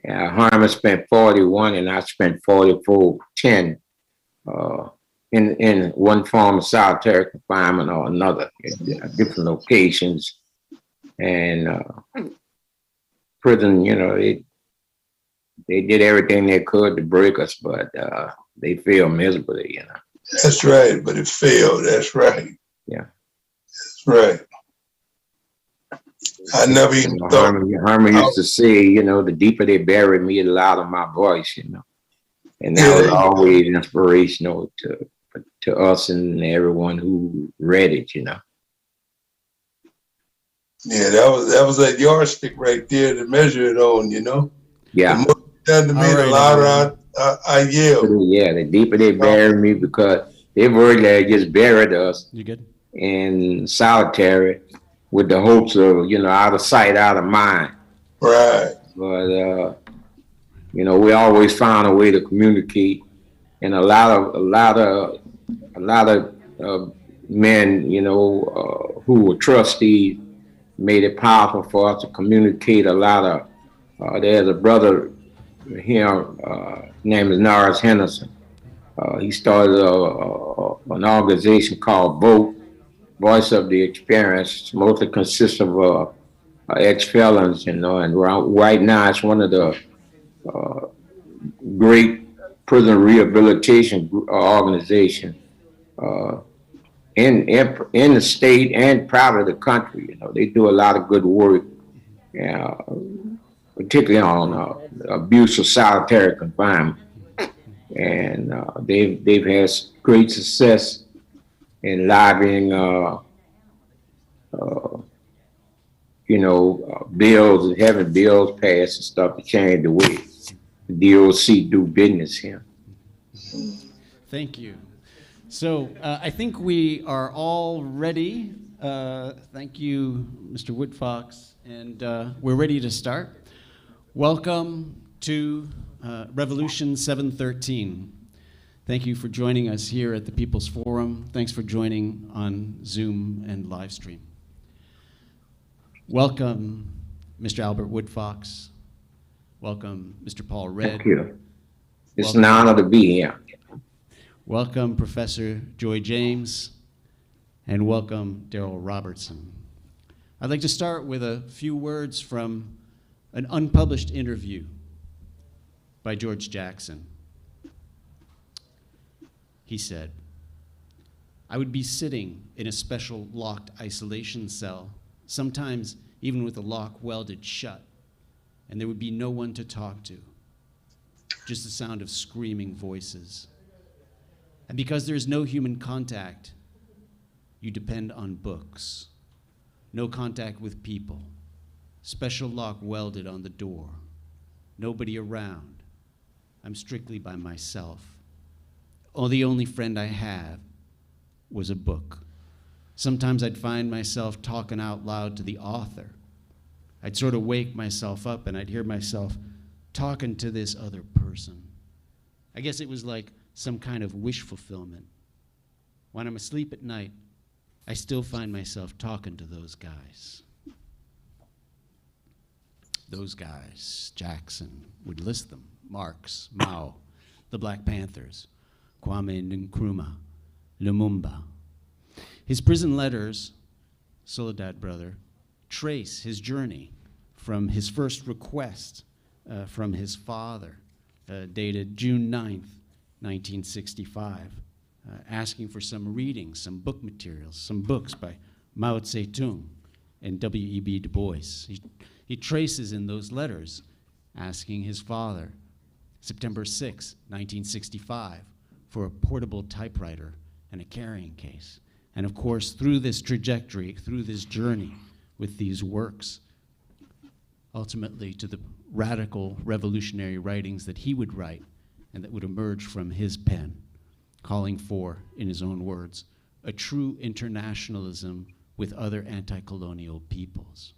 Harmon spent 41 and I spent 44 10 in one form of solitary confinement or another at different locations. And prison, they did everything they could to break us, but they failed miserably. That's right, but it failed. That's right. Yeah. That's right. I never even thought. Harmon used to say, the deeper they buried me, the louder my voice, And that was always inspirational to us and everyone who read it, Yeah, that was that yardstick right there to measure it on, Yeah. The more done to me, the louder I yell. Yeah, the deeper they buried me, because they really just buried us. You good? In solitary with the hopes of, out of sight, out of mind. Right. But we always found a way to communicate, and a lot of men, who were trustees, made it powerful for us to communicate a lot of. There's a brother here, name is Norris Henderson. He started an organization called Voice of the Experience. Mostly consists of ex-felons, and right now it's one of the great prison rehabilitation organizations in the state and proud of the country. They do a lot of good work, particularly on abuse of solitary confinement, and they've had great success in lobbying, bills, having bills passed and stuff to change the way the DOC do business here. Thank you. So I think we are all ready. Thank you, Mr. Woodfox, and we're ready to start. Welcome to Revolution 713. Thank you for joining us here at the People's Forum. Thanks for joining on Zoom and live stream. Welcome, Mr. Albert Woodfox. Welcome, Mr. Paul Redd. Thank you. It's an honor to be here. Welcome, Professor Joy James, and welcome, Darryl Robertson. I'd like to start with a few words from an unpublished interview by George Jackson. He said, "I would be sitting in a special locked isolation cell, sometimes even with the lock welded shut, and there would be no one to talk to, just the sound of screaming voices. And because there's no human contact, you depend on books. No contact with people, special lock welded on the door, nobody around. I'm strictly by myself. Oh, the only friend I have was a book. Sometimes I'd find myself talking out loud to the author. I'd sort of wake myself up and I'd hear myself talking to this other person. I guess it was like some kind of wish fulfillment. When I'm asleep at night, I still find myself talking to those guys. Those guys, Jackson would list them: Marx, Mao, the Black Panthers, Kwame Nkrumah, Lumumba. His prison letters, Soledad brother, trace his journey from his first request from his father, dated June 9th, 1965, asking for some reading, some book materials, some books by Mao Zedong and W.E.B. Du Bois. He traces in those letters asking his father, September 6, 1965, for a portable typewriter and a carrying case. And of course, through this trajectory, through this journey with these works, ultimately to the radical revolutionary writings that he would write and that would emerge from his pen, calling for, in his own words, a true internationalism with other anti-colonial peoples.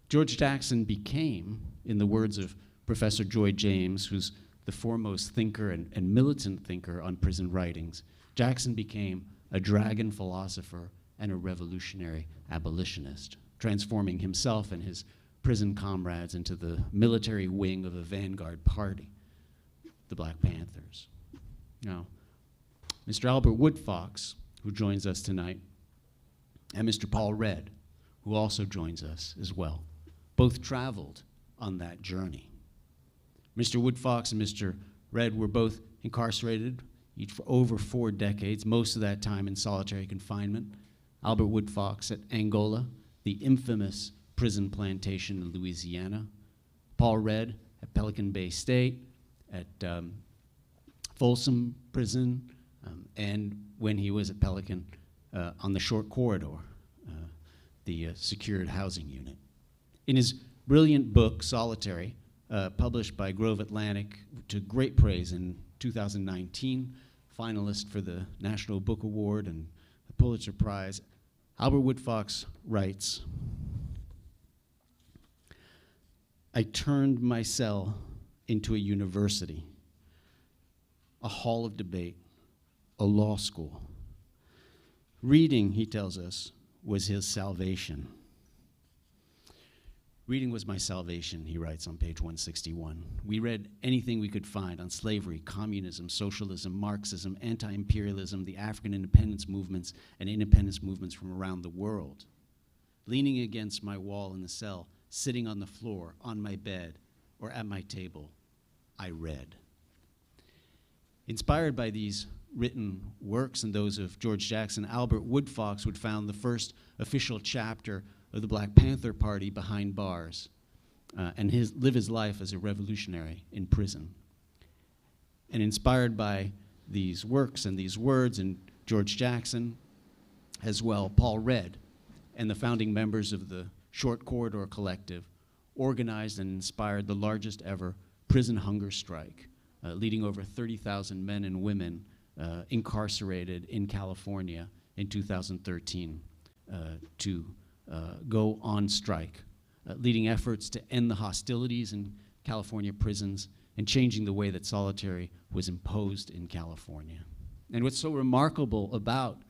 George Jackson became, in the words of Professor Joy James, who's the foremost thinker and militant thinker on prison writings, Jackson became a dragon philosopher and a revolutionary abolitionist, transforming himself and his prison comrades into the military wing of a vanguard party, the Black Panthers. Now, Mr. Albert Woodfox, who joins us tonight, and Mr. Paul Redd, who also joins us as well, both traveled on that journey. Mr. Woodfox and Mr. Redd were both incarcerated, each for over 4 decades, most of that time in solitary confinement. Albert Woodfox at Angola, the infamous prison plantation in Louisiana. Paul Redd at Pelican Bay State, at Folsom Prison, and when he was at Pelican, on the Short Corridor, the secured housing unit. In his brilliant book, Solitary, published by Grove Atlantic to great praise in 2019, finalist for the National Book Award and the Pulitzer Prize, Albert Woodfox writes, "I turned my cell into a university, a hall of debate, a law school. Reading," he tells us, "was his salvation." "Reading was my salvation," he writes on page 161. "We read anything we could find on slavery, communism, socialism, Marxism, anti-imperialism, the African independence movements, and independence movements from around the world. Leaning against my wall in the cell, sitting on the floor, on my bed, or at my table, I read." Inspired by these written works and those of George Jackson, Albert Woodfox would found the first official chapter of the Black Panther Party behind bars, and live his life as a revolutionary in prison. And inspired by these works and these words and George Jackson, as well, Paul Redd and the founding members of the Short Corridor Collective organized and inspired the largest ever prison hunger strike, leading over 30,000 men and women incarcerated in California in 2013 to go on strike, leading efforts to end the hostilities in California prisons and changing the way that solitary was imposed in California. And what's so remarkable about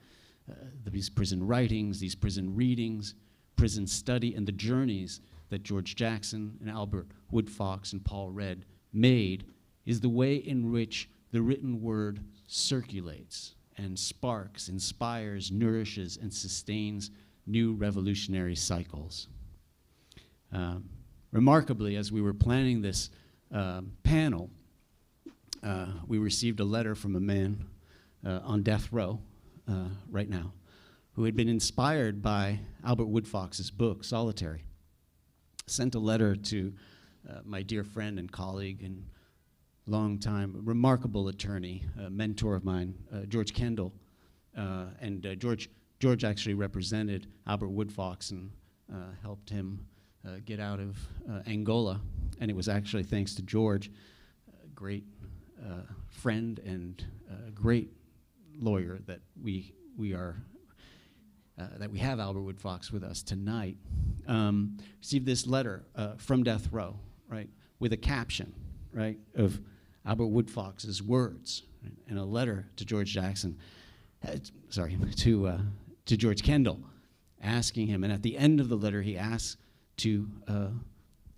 these prison writings, these prison readings, prison study, and the journeys that George Jackson and Albert Woodfox and Paul Redd made is the way in which the written word circulates and sparks, inspires, nourishes, and sustains new revolutionary cycles. Remarkably, as we were planning this panel, we received a letter from a man on death row right now who had been inspired by Albert Woodfox's book, Solitary. Sent a letter to my dear friend and colleague and long-time remarkable attorney, mentor of mine, George Kendall. George actually represented Albert Woodfox and helped him get out of Angola. And it was actually thanks to George, a great friend and a great lawyer, that we have Albert Woodfox with us tonight. Received this letter from death row, right, with a caption, right, of Albert Woodfox's words, right, and a letter to George Jackson, to George Kendall, asking him, and at the end of the letter he asks to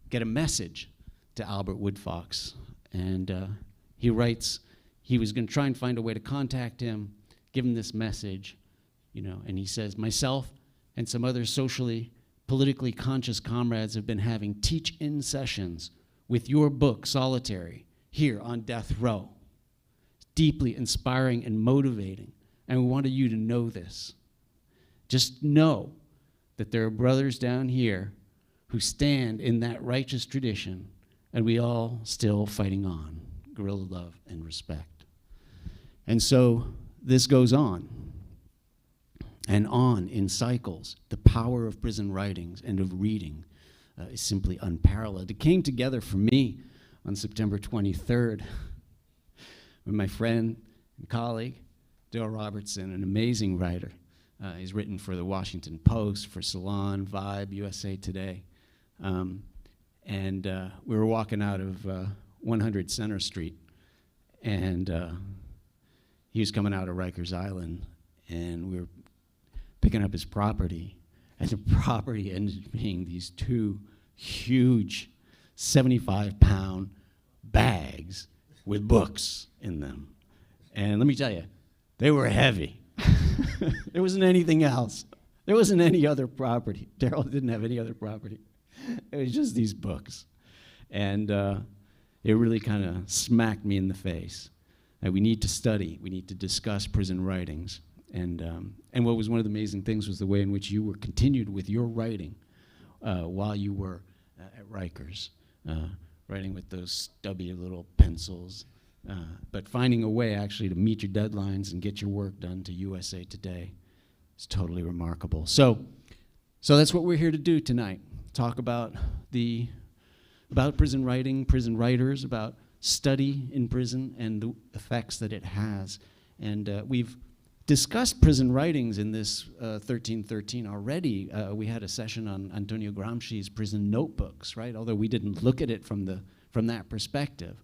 get a message to Albert Woodfox. And he writes he was going to try and find a way to contact him, give him this message, and he says, "Myself and some other socially, politically conscious comrades have been having teach-in sessions with your book, Solitary, here on death row. It's deeply inspiring and motivating, and we wanted you to know this. Just know that there are brothers down here who stand in that righteous tradition, and we all still fighting on, guerrilla love and respect." And so this goes on and on in cycles. The power of prison writings and of reading is simply unparalleled. It came together for me on September 23rd when my friend and colleague, Darryl Robertson, an amazing writer. He's written for the Washington Post, for Salon, Vibe, USA Today. We were walking out of 100 Center Street, and he was coming out of Rikers Island, and we were picking up his property, and the property ended up being these 2 huge 75-pound bags with books in them. And let me tell you, they were heavy. There wasn't anything else. There wasn't any other property. Darryl didn't have any other property. It was just these books. And it really kind of smacked me in the face. We need to study. We need to discuss prison writings. And what was one of the amazing things was the way in which you were continued with your writing while you were at Rikers, writing with those stubby little pencils, but finding a way actually to meet your deadlines and get your work done to USA Today. It's totally remarkable. So that's what we're here to do tonight. Talk about prison writing, prison writers, about study in prison and the effects that it has. And we've discussed prison writings in this 1313 already. We had a session on Antonio Gramsci's prison notebooks, right? Although we didn't look at it from that perspective.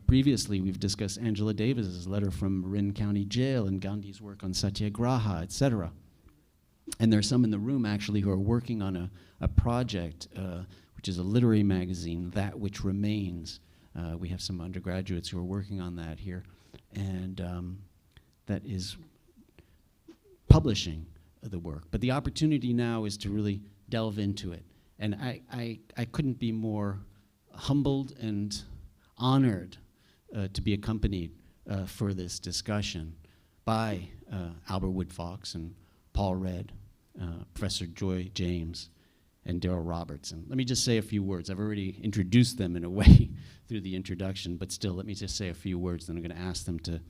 Previously, we've discussed Angela Davis's letter from Marin County Jail and Gandhi's work on Satyagraha, et cetera. And there are some in the room actually who are working on a project, which is a literary magazine, That Which Remains. We have some undergraduates who are working on that here. And that is publishing the work. But the opportunity now is to really delve into it. And I couldn't be more humbled and honored to be accompanied for this discussion by Albert Woodfox and Paul Redd, Professor Joy James, and Darryl Robertson. Let me just say a few words. I've already introduced them in a way through the introduction, but still, let me just say a few words, then I'm going to ask them to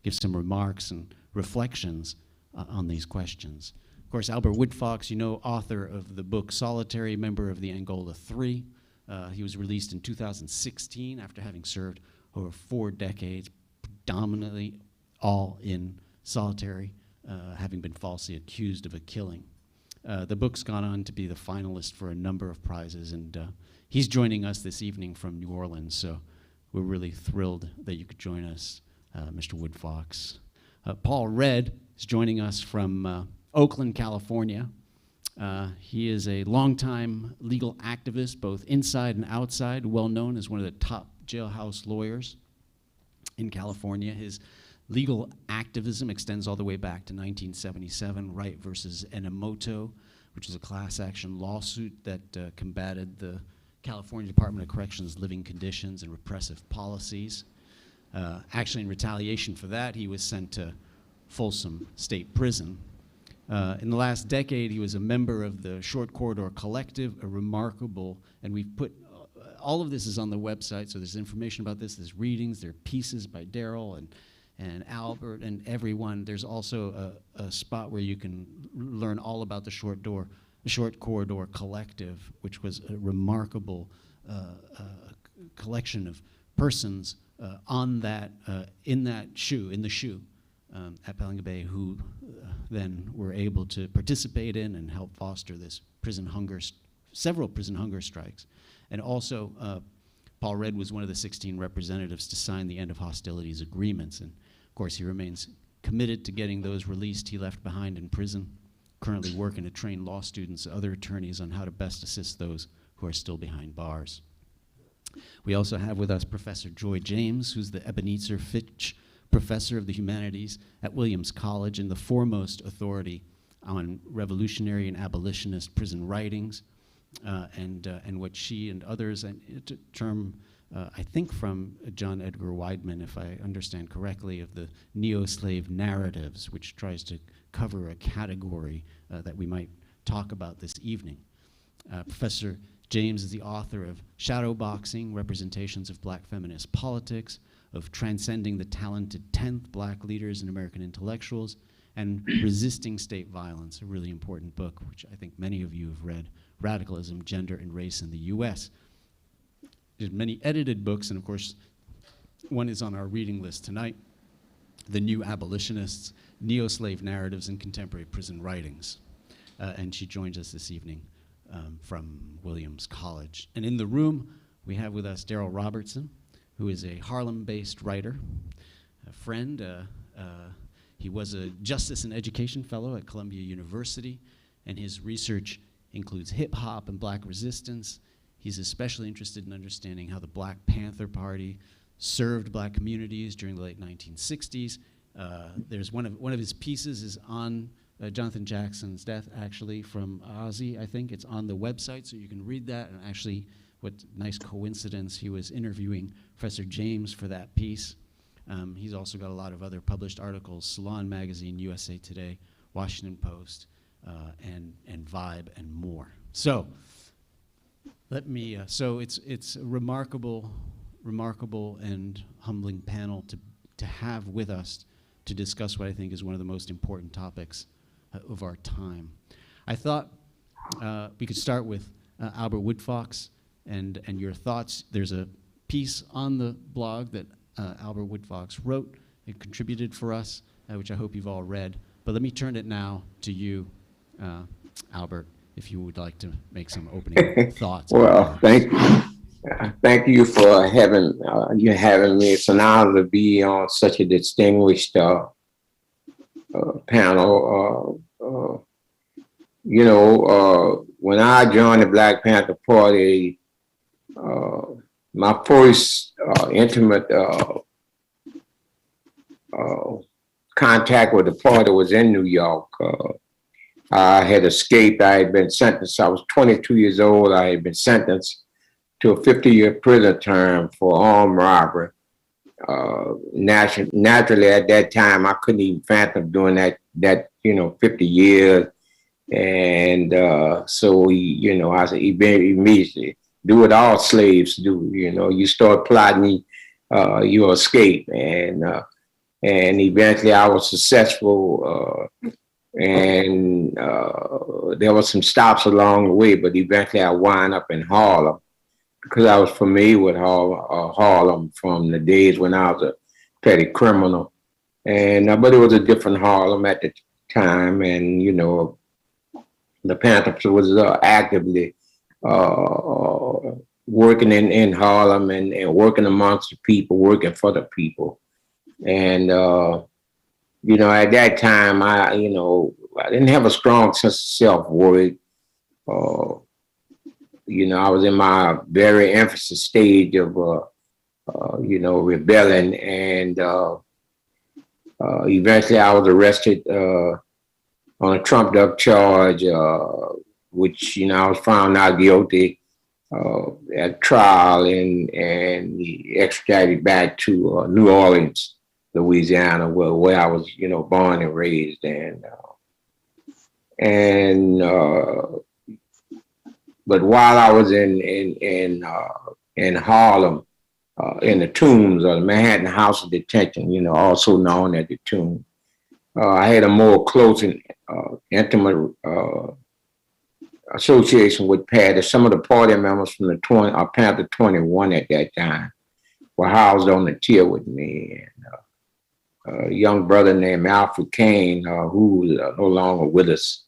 give some remarks and reflections on these questions. Of course, Albert Woodfox, you know, author of the book Solitary, member of the Angola Three. He was released in 2016 after having served over 4 decades, predominantly all in solitary, having been falsely accused of a killing. The book's gone on to be the finalist for a number of prizes, and he's joining us this evening from New Orleans, so we're really thrilled that you could join us, Mr. Woodfox. Paul Redd is joining us from Oakland, California. He is a longtime legal activist, both inside and outside, well known as one of the top jailhouse lawyers in California. His legal activism extends all the way back to 1977, Wright versus Enomoto, which was a class action lawsuit that combated the California Department of Corrections' living conditions and repressive policies. Actually, in retaliation for that, he was sent to Folsom State Prison. In the last decade, he was a member of the Short Corridor Collective, a remarkable, and we've put, all of this is on the website, so there's information about this, there's readings, there are pieces by Darryl and Albert and everyone. There's also a spot where you can learn all about the Short Corridor Collective, which was a remarkable collection of persons on that, in the SHU at Palenque Bay, who then were able to participate in and help foster this several prison hunger strikes. And also, Paul Redd was one of the 16 representatives to sign the end of hostilities agreements. And of course, he remains committed to getting those released he left behind in prison, currently working to train law students, other attorneys on how to best assist those who are still behind bars. We also have with us Professor Joy James, who's the Ebenezer Fitch Professor of the Humanities at Williams College and the foremost authority on revolutionary and abolitionist prison writings, and what she and others, and a term I think from John Edgar Wideman, if I understand correctly, of the neo-slave narratives, which tries to cover a category that we might talk about this evening. Professor James is the author of Shadowboxing, Representations of Black Feminist Politics, of Transcending the Talented 10th Black Leaders and American Intellectuals, and Resisting State Violence, a really important book, which I think many of you have read, Radicalism, Gender, and Race in the U.S. There's many edited books, and of course, one is on our reading list tonight, The New Abolitionists, Neo-Slave Narratives in Contemporary Prison Writings. And she joins us this evening from Williams College. And in the room, we have with us Darryl Robertson, who is a Harlem-based writer, a friend. He was a Justice and Education Fellow at Columbia University, and his research includes hip hop and black resistance. He's especially interested in understanding how the Black Panther Party served black communities during the late 1960s. There's one of his pieces is on Jonathan Jackson's death, actually, from Ozzy, I think. It's on the website, so you can read that. And actually, what nice coincidence, he was interviewing Professor James for that piece. He's also got a lot of other published articles, Salon Magazine, USA Today, Washington Post, and Vibe, and more. So let me, so it's a remarkable and humbling panel to have with us to discuss what I think is one of the most important topics of our time. I thought we could start with Albert Woodfox and your thoughts. There's a piece on the blog that Albert Woodfox wrote and contributed for us, which I hope you've all read. But let me turn it now to you, Albert, if you would like to make some opening thoughts. Well, thank you. Thank you for having me. It's an honor to be on such a distinguished panel. When I joined the Black Panther Party, my first intimate contact with the party was in New York. I had escaped. I had been sentenced. I was 22 years old. I had been sentenced to a 50-year prison term for armed robbery. Naturally, at that time, I couldn't even fathom doing that 50 years. And so I said, immediately, do what all slaves do. You start plotting, you escape. And eventually I was successful. And there were some stops along the way, but eventually I wound up in Harlem, because I was familiar with Harlem from the days when I was a petty criminal. And but it was a different Harlem at the time, and the Panthers was actively working in Harlem and working amongst the people, working for the people. And at that time, I didn't have a strong sense of self-worth. I was in my very emphasis stage of, rebelling, and eventually I was arrested on a trumped-up charge, which I was found not guilty at trial, and extradited back to New Orleans, Louisiana, where I was, born and raised, but while I was in Harlem, in the Tombs, or the Manhattan House of Detention, also known as the Tomb, I had a more close and intimate association with Patty. Some of the party members from the Panther 21 at that time were housed on the tier with me. And a young brother named Alfred Kane, who was no longer with us,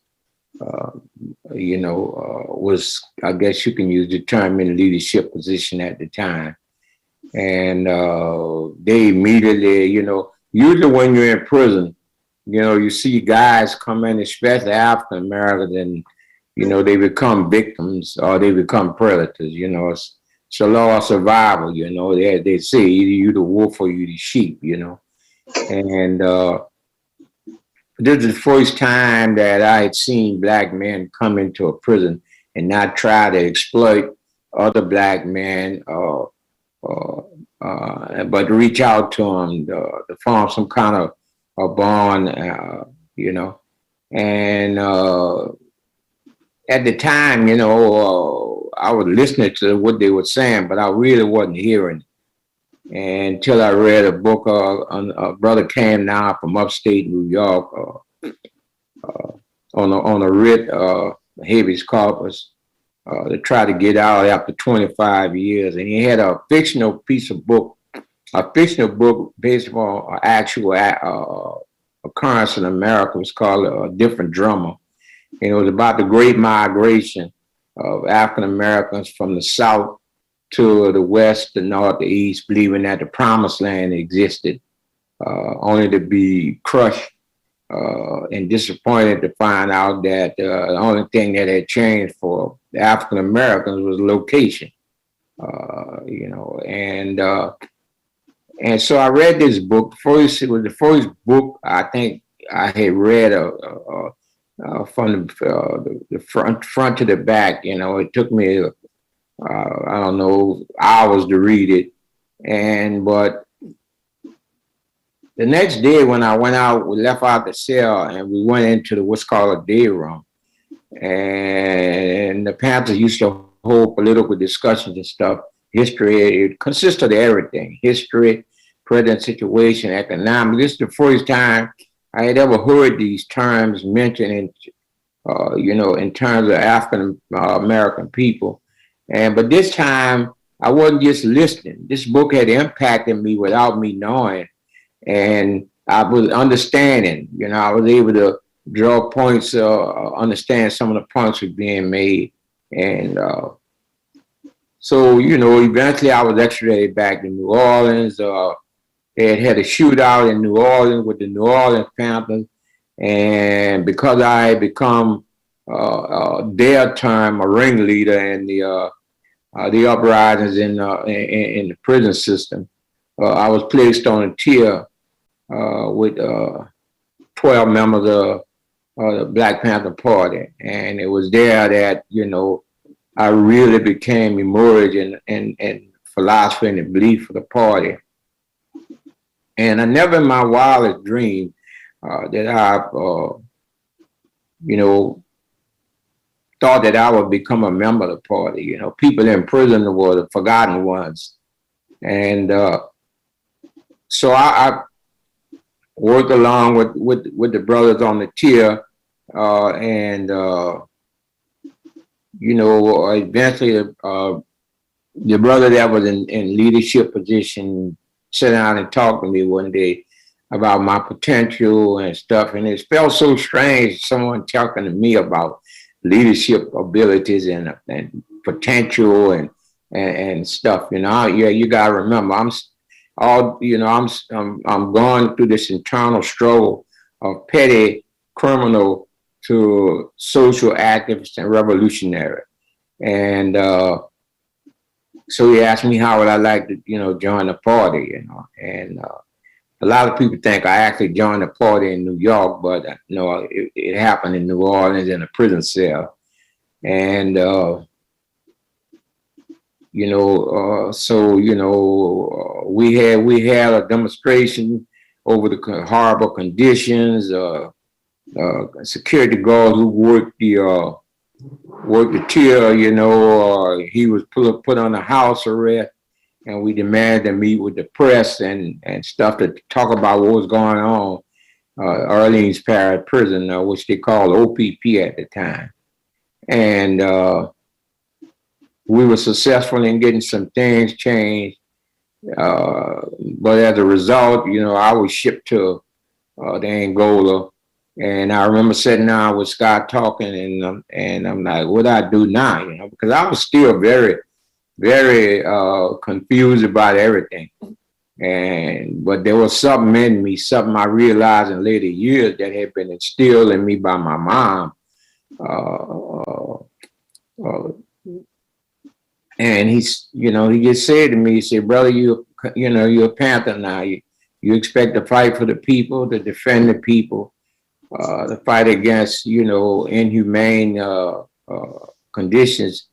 was, I guess you can use the term, in a leadership position at the time. And they immediately, usually when you're in prison, you see guys come in, especially African Americans, and, they become victims or they become predators. It's a law of survival, they say either you the wolf or you the sheep, And this is the first time that I had seen Black men come into a prison and not try to exploit other Black men, but reach out to them to form some kind of a bond, And at the time, I was listening to what they were saying, but I really wasn't hearing it. Until I read a book, a brother came now from upstate New York on a writ, habeas corpus, to try to get out after 25 years. And he had a fictional book based on an actual occurrence in America. It was called A Different Drummer. And it was about the great migration of African Americans from the South to the West, the North, the East, believing that the promised land existed, only to be crushed and disappointed to find out that the only thing that had changed for the African Americans was location. You know, and so I read this book. First, it was the first book I think I had read from the front to the back. You know, it took me I don't know, hours to read it, but the next day when I went out, we left out the cell and we went into what's called a day room, and the Panthers used to hold political discussions and stuff. History, it consisted of everything: history, present situation, economics. This is the first time I had ever heard these terms mentioned in, you know, in terms of African American people. But this time I wasn't just listening. This book had impacted me without me knowing, and I was understanding. You know, I was able to draw points, understand some of the points were being made, and so, you know, eventually I was extradited back to New Orleans. They had a shootout in New Orleans with the New Orleans Panthers. And because I had become their term a ringleader in the uprisings in the prison system, I was placed on a tier with 12 members of the Black Panther Party. And it was there that, you know, I really became immersed in philosophy and the belief of the party. And I never in my wildest dream that I, you know, thought that I would become a member of the party. You know, people in prison were the forgotten ones. And so I worked along with the brothers on the tier and you know, eventually the brother that was in leadership position sat down and talked to me one day about my potential and stuff. And it felt so strange, someone talking to me about leadership abilities and potential and stuff. You know, yeah, you gotta remember, I'm going through this internal struggle of petty criminal to social activist and revolutionary. And so he asked me how would I like to, you know, join the party, you know. And a lot of people think I actually joined the party in New York, but no, it happened in New Orleans in a prison cell. And, you know, so, you know, we had a demonstration over the horrible conditions, security guards who worked the tier, you know, he was put on a house arrest, and we demanded to meet with the press and stuff to talk about what was going on, Orleans Parish Prison, which they called OPP at the time. And we were successful in getting some things changed, but as a result, you know, I was shipped to the Angola. And I remember sitting down with Scott talking, and I'm like, what do I do now? You know, because I was still very, very confused about everything. But there was something in me, something I realized in later years that had been instilled in me by my mom. And he's, you know, he just said to me, he said, brother, you're a Panther now. You expect to fight for the people, to defend the people. The fight against, you know, inhumane conditions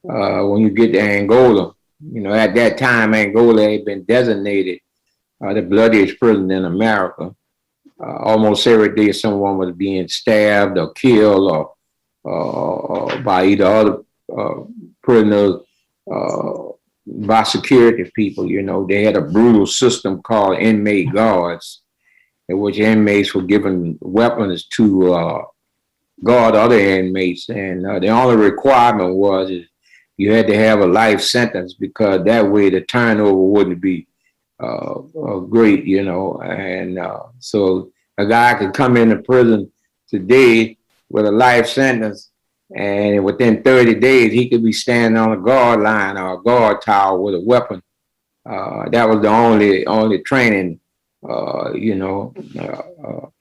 when you get to Angola. You know, at that time, Angola had been designated the bloodiest prison in America. Almost every day someone was being stabbed or killed or by either other prisoners, by security people. You know, they had a brutal system called inmate guards, in which inmates were given weapons to guard other inmates. And the only requirement was you had to have a life sentence, because that way the turnover wouldn't be great, you know. And so a guy could come into prison today with a life sentence, and within 30 days, he could be standing on a guard line or a guard tower with a weapon. That was the only training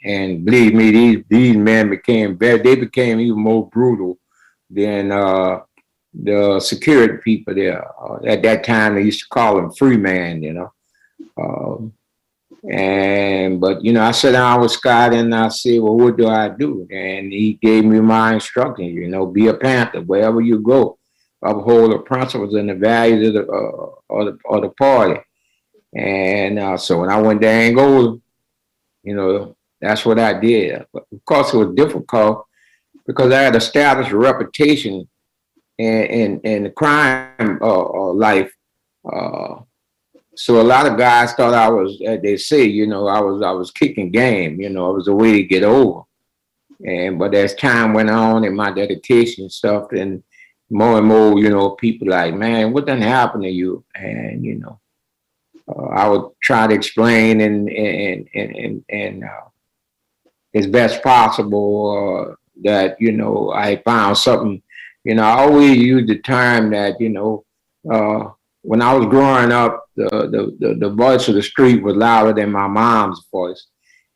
And believe me, these men became even more brutal than the security people there. At that time, they used to call them free man, but I sat down with Scott and I said, well, what do I do? And he gave me my instructions, be a Panther wherever you go, uphold the principles and the values of the party. And so when I went to Angola, that's what I did. But of course, it was difficult because I had established a reputation in the crime life. So a lot of guys thought I was, as they say, I was kicking game. It was a way to get over. But as time went on and my dedication stuff, and more, people like, man, what done happened to you? And I would try to explain and as best possible that I found something. I always use the term that when I was growing up, the voice of the street was louder than my mom's voice,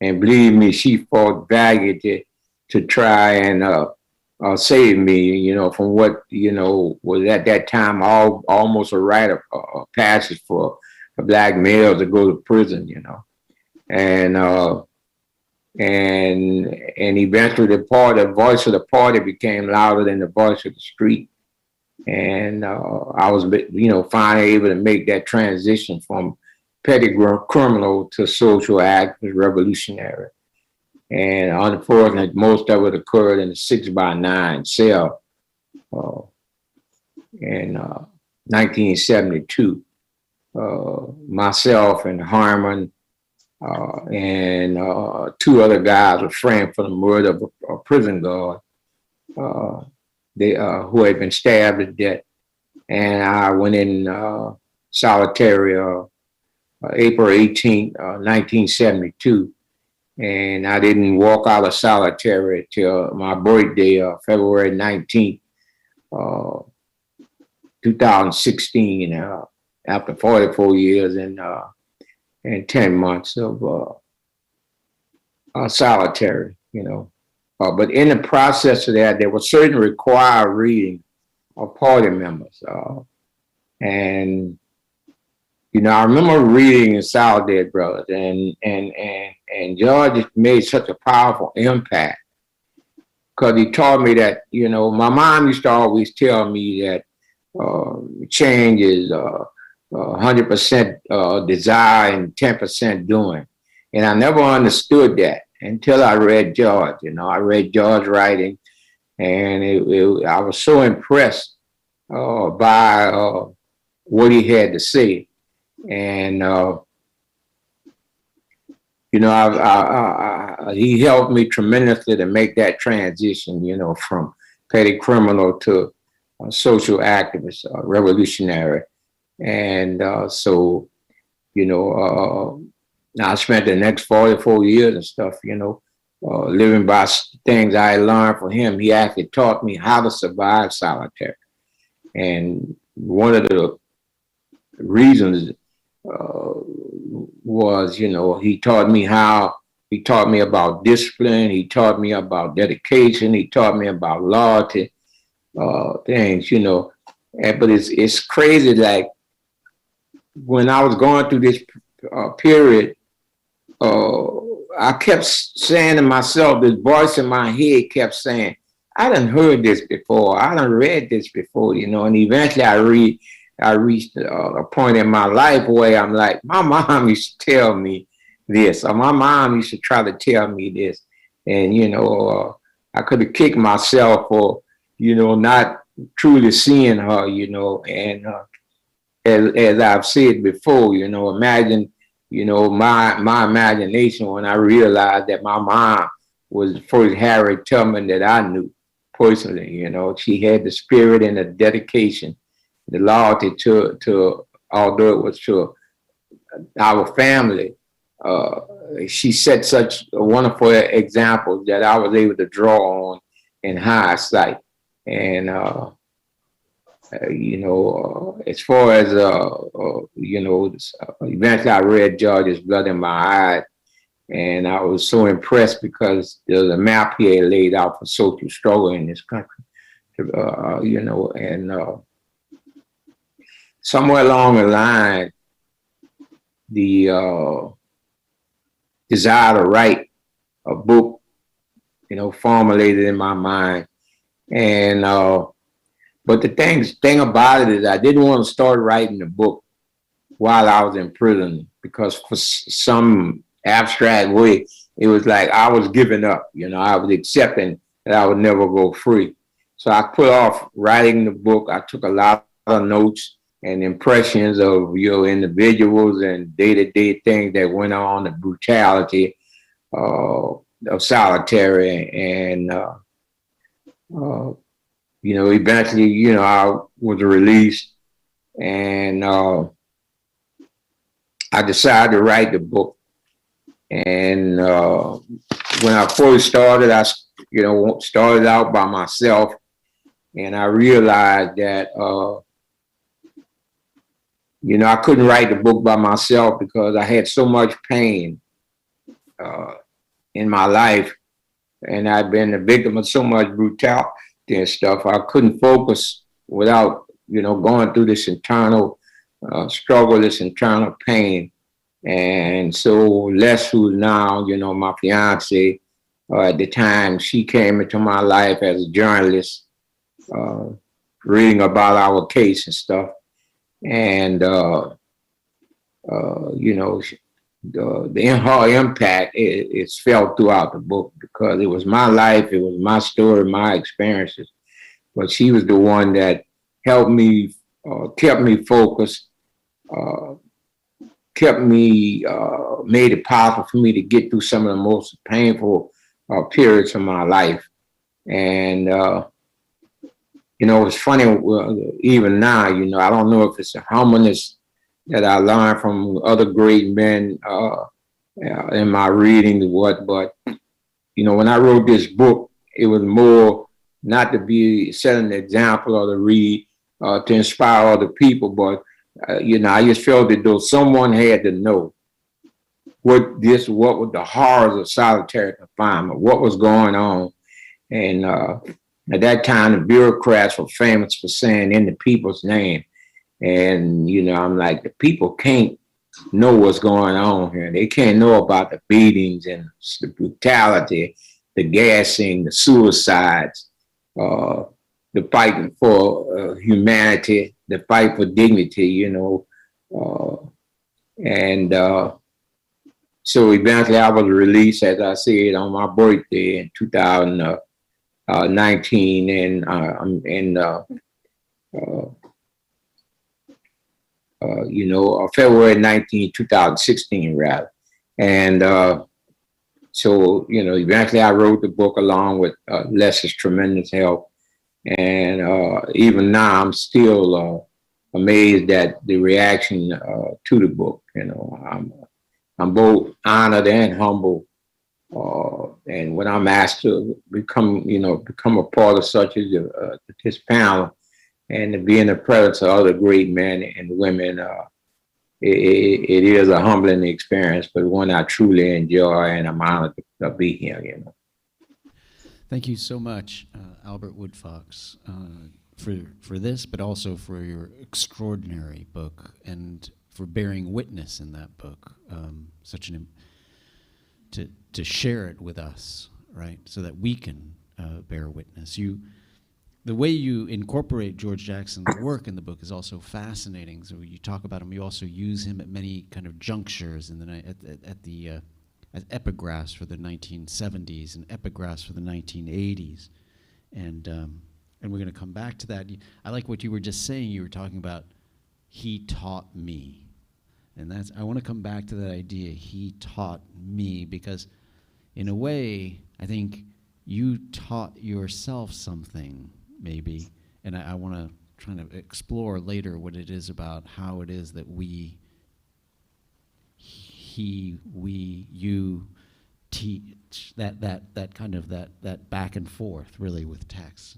and believe me, she fought valiantly to try and save me. From what was at that time almost a rite of passage for black males to go to prison. And eventually the voice of the party became louder than the voice of the street. And I was, finally able to make that transition from petty criminal to social activist revolutionary. And unfortunately, most of it occurred in a 6x9 cell in 1972. Myself and Harmon and two other guys were framed for the murder of a prison guard who had been stabbed to death. And I went in solitary April 18th, 1972. And I didn't walk out of solitary till my birthday, February 19th, 2016, after 44 years and 10 months of solitary, but in the process of that, there was certain required reading of party members. And I remember reading in Soledad Brothers, and George made such a powerful impact because he taught me that, my mom used to always tell me that change is 100% desire and 10% doing. And I never understood that until I read George. I read George's writing, and I was so impressed by what he had to say. And he helped me tremendously to make that transition, from petty criminal to social activist, revolutionary. And so, I spent the next 44 years and stuff, living by things I learned from him. He actually taught me how to survive solitary. And one of the reasons was, he taught me about discipline. He taught me about dedication. He taught me about loyalty, things, but it's crazy. Like when I was going through this period, I kept saying to myself, this voice in my head kept saying, I done heard this before. I done read this before, and eventually I reached a point in my life where I'm like, my mom used to tell me this, or my mom used to try to tell me this. And, I could have kicked myself for, not truly seeing her, and as I've said before, imagine, my imagination when I realized that my mom was the first Harriet Tubman that I knew personally. She had the spirit and the dedication, the loyalty to although it was to our family. She set such a wonderful example that I was able to draw on in hindsight. And As far as eventually I read George's Blood in My Eyes, and I was so impressed because there's a map he had laid out for social struggle in this country. And somewhere along the line, the desire to write a book, formulated in my mind. And but the thing about it is, I didn't want to start writing the book while I was in prison, because for some abstract way, it was like I was giving up. I was accepting that I would never go free. So I put off writing the book. I took a lot of notes and impressions of individuals and day-to-day things that went on, the brutality of solitary, and eventually, I was released, and I decided to write the book. And when I first started, I started out by myself, and I realized that I couldn't write the book by myself because I had so much pain in my life, and I'd been a victim of so much brutality and stuff. I couldn't focus without going through this internal struggle, this internal pain. And so Les, who's now my fiance, at the time, she came into my life as a journalist, reading about our case and stuff. And her impact is felt throughout the book, because it was my life, it was my story, my experiences. But she was the one that helped me, kept me focused, made it possible for me to get through some of the most painful periods of my life. And it's funny, even now, I don't know if it's a humbleness that I learned from other great men in my reading, but when I wrote this book, it was more not to be set an example or to read to inspire other people, but I just felt that though someone had to know what were the horrors of solitary confinement, what was going on. And at that time, the bureaucrats were famous for saying "in the people's name." And, I'm like, the people can't know what's going on here. They can't know about the beatings and the brutality, the gassing, the suicides, the fighting for humanity, the fight for dignity, and so eventually I was released, as I said, on my birthday in 2019, and February 19, 2016, rather. And so, eventually I wrote the book along with Les's tremendous help. And even now, I'm still amazed at the reaction to the book. I'm both honored and humble. And when I'm asked to become a part of such as this panel, and to be in the presence of other great men and women, it is a humbling experience, but one I truly enjoy, and I'm honored to be here. Thank you so much, Albert Woodfox, for this, but also for your extraordinary book and for bearing witness in that book, to share it with us, right, so that we can bear witness. The way you incorporate George Jackson's work in the book is also fascinating. So you talk about him, you also use him at many kind of junctures in as epigraphs for the 1970s and epigraphs for the 1980s, and we're going to come back to that. I like what you were just saying. You were talking about he taught me, and I want to come back to that idea. He taught me, because in a way, I think you taught yourself something, maybe, and I want to try to explore later what it is about how it is that you teach that back and forth, really, with text.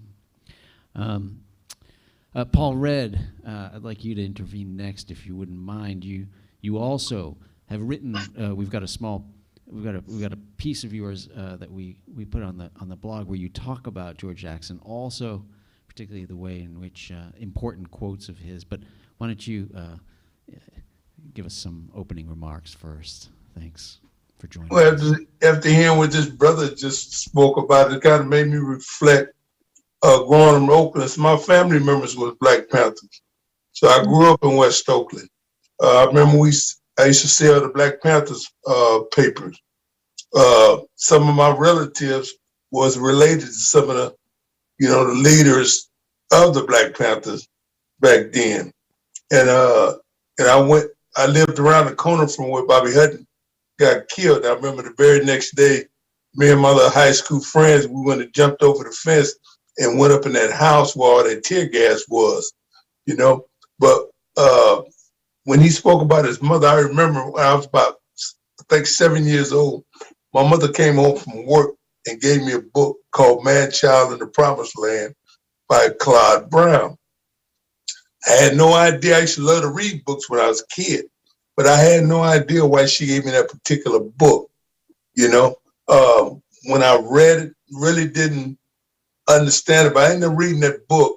Paul Red, I'd like you to intervene next, if you wouldn't mind. You also have written. We've got a piece of yours that we put on the blog where you talk about George Jackson, also particularly the way in which important quotes of his. But why don't you give us some opening remarks first? Thanks for joining us. After hearing what this brother just spoke about, it kind of made me reflect. Growing up in Oakland, my family members was Black Panthers. So I grew up in West Oakland. I remember I used to sell the Black Panthers papers. Some of my relatives was related to some of the, the leaders of the Black Panthers back then. And I lived around the corner from where Bobby Hutton got killed. I remember the very next day, me and my little high school friends, we went and jumped over the fence and went up in that house where all that tear gas was, But when he spoke about his mother, I remember when I was about, I think, 7 years old, my mother came home from work and gave me a book called Man, Child in the Promised Land by Claude Brown. I had no idea. I used to love to read books when I was a kid, but I had no idea why she gave me that particular book, When I read it, really didn't understand it, but I ended up reading that book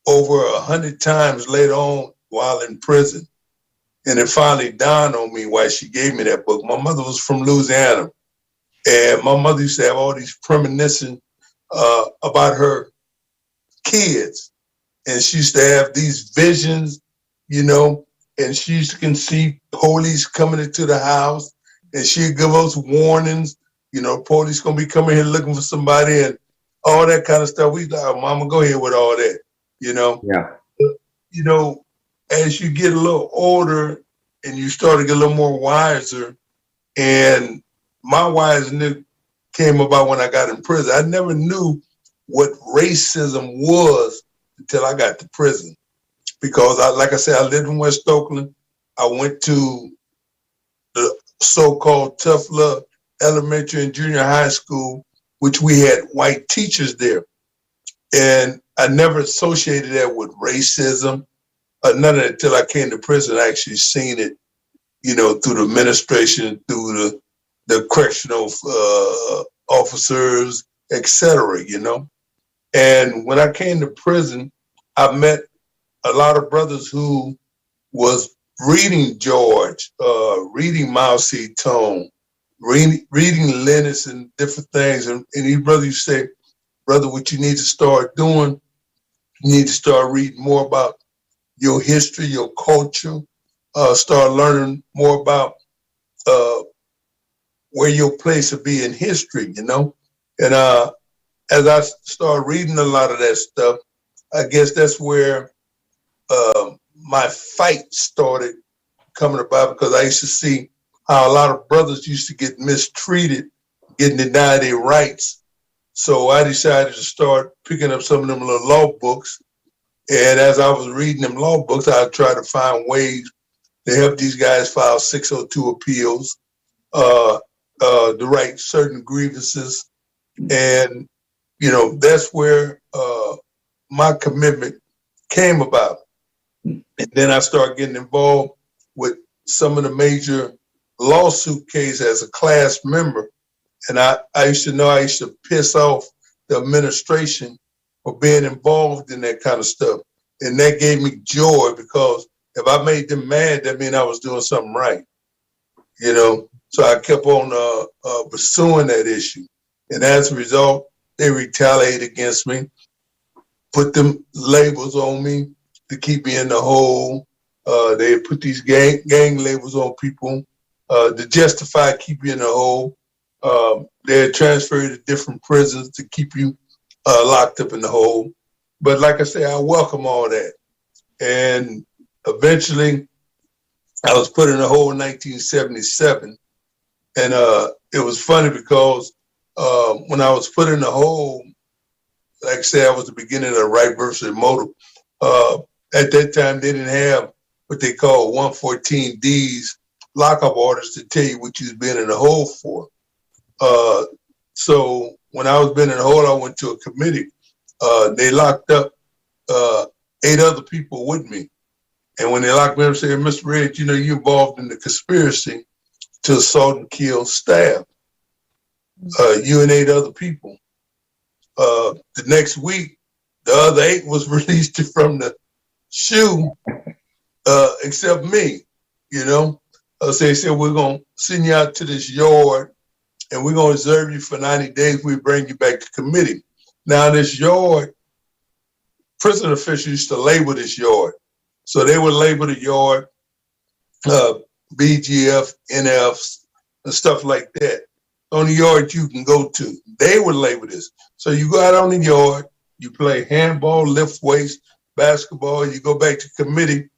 over 100 times later on while in prison. And it finally dawned on me why she gave me that book. My mother was from Louisiana, and my mother used to have all these premonitions about her kids. And she used to have these visions, and she used to conceive police coming into the house, and she'd give us warnings, police gonna be coming here looking for somebody, and all that kind of stuff. We like, oh, Mama, go ahead with all that, Yeah. As you get a little older and you start to get a little more wiser, and my wiseness came about when I got in prison. I never knew what racism was until I got to prison. Because, like I said, I lived in West Oakland. I went to the so-called tough love elementary and junior high school, which we had white teachers there. And I never associated that with racism, none of it until I came to prison. I actually seen it, through the administration, through the correctional officers, etc., And when I came to prison, I met a lot of brothers who was reading George, reading Mao Zedong, reading Linus and different things. And these brothers used to say, brother, what you need to start doing, you need to start reading more about your history, your culture, start learning more about where your place will be in history, And as I started reading a lot of that stuff, I guess that's where my fight started coming about, because I used to see how a lot of brothers used to get mistreated, getting denied their rights. So I decided to start picking up some of them little law books. And as I was reading them law books, I tried to find ways to help these guys file 602 appeals, to right certain grievances. And, that's where my commitment came about. And then I started getting involved with some of the major lawsuit cases as a class member. And I used to piss off the administration for being involved in that kind of stuff. And that gave me joy, because if I made them mad, that meant I was doing something right, So I kept on pursuing that issue. And as a result, they retaliated against me, put them labels on me to keep me in the hole. They put these gang labels on people to justify keep you in the hole. They're transferred to different prisons to keep you locked up in the hole. But like I say, I welcome all that. And eventually, I was put in the hole in 1977. And it was funny because when I was put in the hole, like I said, I was the beginning of the right versus motive. At that time, they didn't have what they call 114Ds, lockup orders to tell you what you've been in the hole for. So when I was been in the hole, I went to a committee. They locked up 8 other people with me. And when they locked me up, said, Mr. Red, you know, you're involved in the conspiracy to assault and kill staff. You and 8 other people. The next week, the other 8 was released from the SHU, except me, you know. So they said, we're going to send you out to this yard and we're going to observe you for 90 days. We bring you back to committee. Now, this yard, prison officials used to label this yard. So they would label the yard BGF, NFs, and stuff like that. On the yard you can go to. They would label this. So you go out on the yard, you play handball, lift weights, basketball, you go back to committee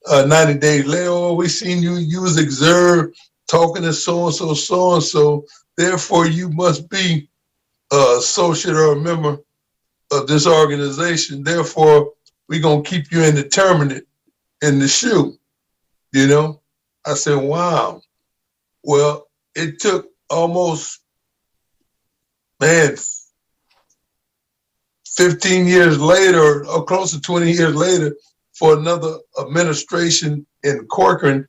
90 days later, oh, we seen you was observed talking to so-and-so, so-and-so, therefore you must be associate or a member of this organization, therefore we're going to keep you indeterminate in the SHU, you know? I said, wow. Well, it took almost, 15 years later, or close to 20 years later, for another administration in Corcoran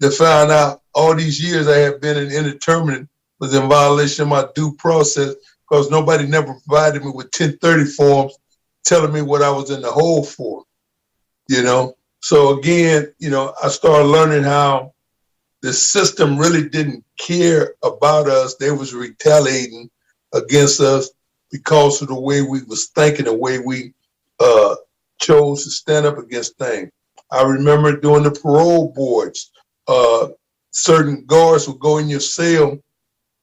to find out all these years I had been an indeterminate was in violation of my due process because nobody never provided me with 1030 forms telling me what I was in the hole for, you know? So again, you know, I started learning how the system really didn't care about us. They was retaliating against us because of the way we was thinking, the way we chose to stand up against things. I remember doing the parole boards. Certain guards would go in your cell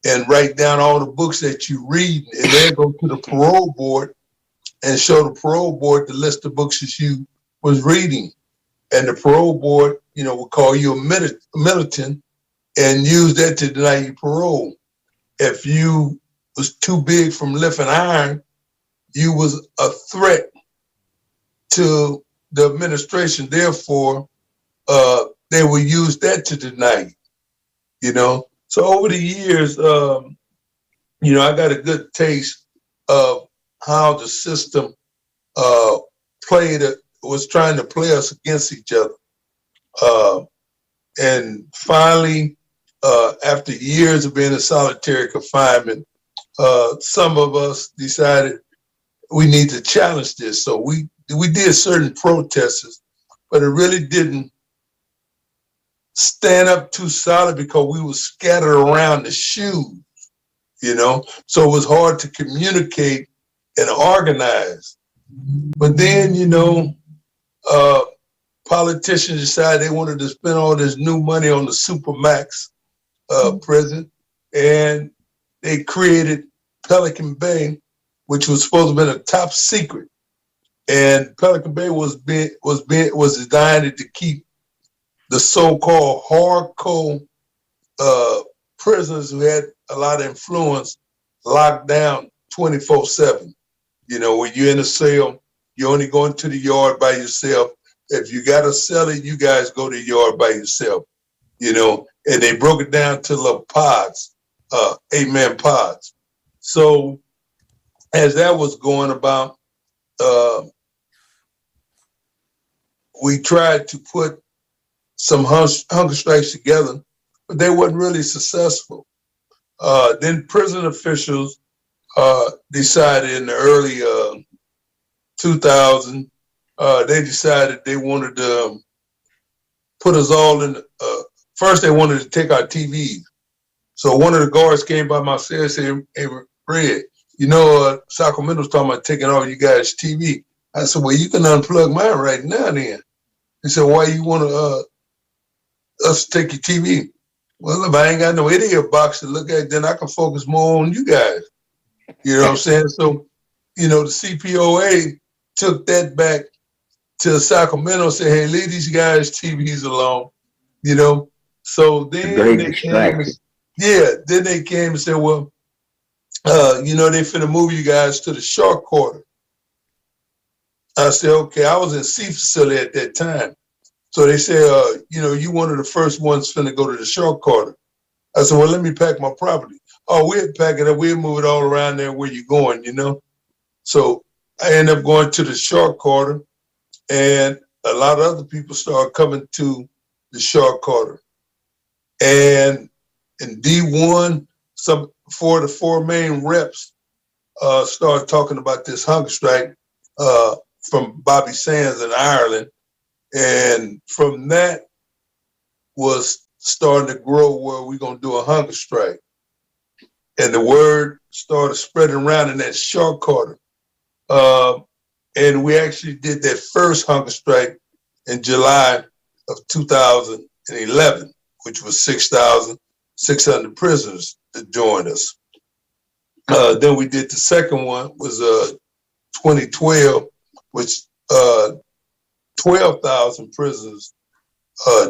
and write down all the books that you read, and then go to the parole board and show the parole board the list of books that you was reading. And the parole board, you know, would call you a militant and use that to deny you parole. If you was too big from lifting iron, you was a threat to the administration. Therefore, they would use that to deny you, you know? So over the years, you know, I got a good taste of how the system was trying to play us against each other. And finally, after years of being in solitary confinement, some of us decided we need to challenge this. So we did certain protests, but it really didn't stand up too solid because we were scattered around the shoes, you know? So it was hard to communicate and organize. But then, you know, politicians decided they wanted to spend all this new money on the Supermax prison, and they created Pelican Bay, which was supposed to have been a top secret. And Pelican Bay was designed to keep the so-called hardcore prisoners who had a lot of influence locked down 24/7. You know, when you're in a cell, you're only going to the yard by yourself. If you got a cellar, you guys go to the yard by yourself, you know, and they broke it down to little pods, 8-man pods. So as that was going about, we tried to put some hunger strikes together, but they weren't really successful. Then prison officials decided in the early 2000, they decided they wanted to put us all in. First, they wanted to take our TVs. So one of the guards came by my cell and said, "Hey, Red, you know, Sacramento's talking about taking all you guys' TV." I said, "Well, you can unplug mine right now then." He said, "Why you want us to take your TV?" "Well, if I ain't got no idiot box to look at, then I can focus more on you guys." You know what I'm saying? So, you know, the CPOA took that back to Sacramento and said, "Hey, leave these guys' TVs alone," you know? So then they came and said, "Well, you know, they finna move you guys to the short quarter." I said, "Okay," I was in C facility at that time. So they said, "You know, you one of the first ones finna go to the short quarter." I said, "Well, let me pack my property." "Oh, we'll pack it up. We'll move it all around there where you're going, you know?" So I ended up going to the short quarter. and a lot of other people started coming to the Harcourt. And in D1, the four main reps started talking about this hunger strike from Bobby Sands in Ireland. And from that was starting to grow where we're going to do a hunger strike. And the word started spreading around in that Harcourt. And we actually did that first hunger strike in July of 2011, which was 6,600 prisoners that joined us. Then we did the second one, was 2012, which 12,000 prisoners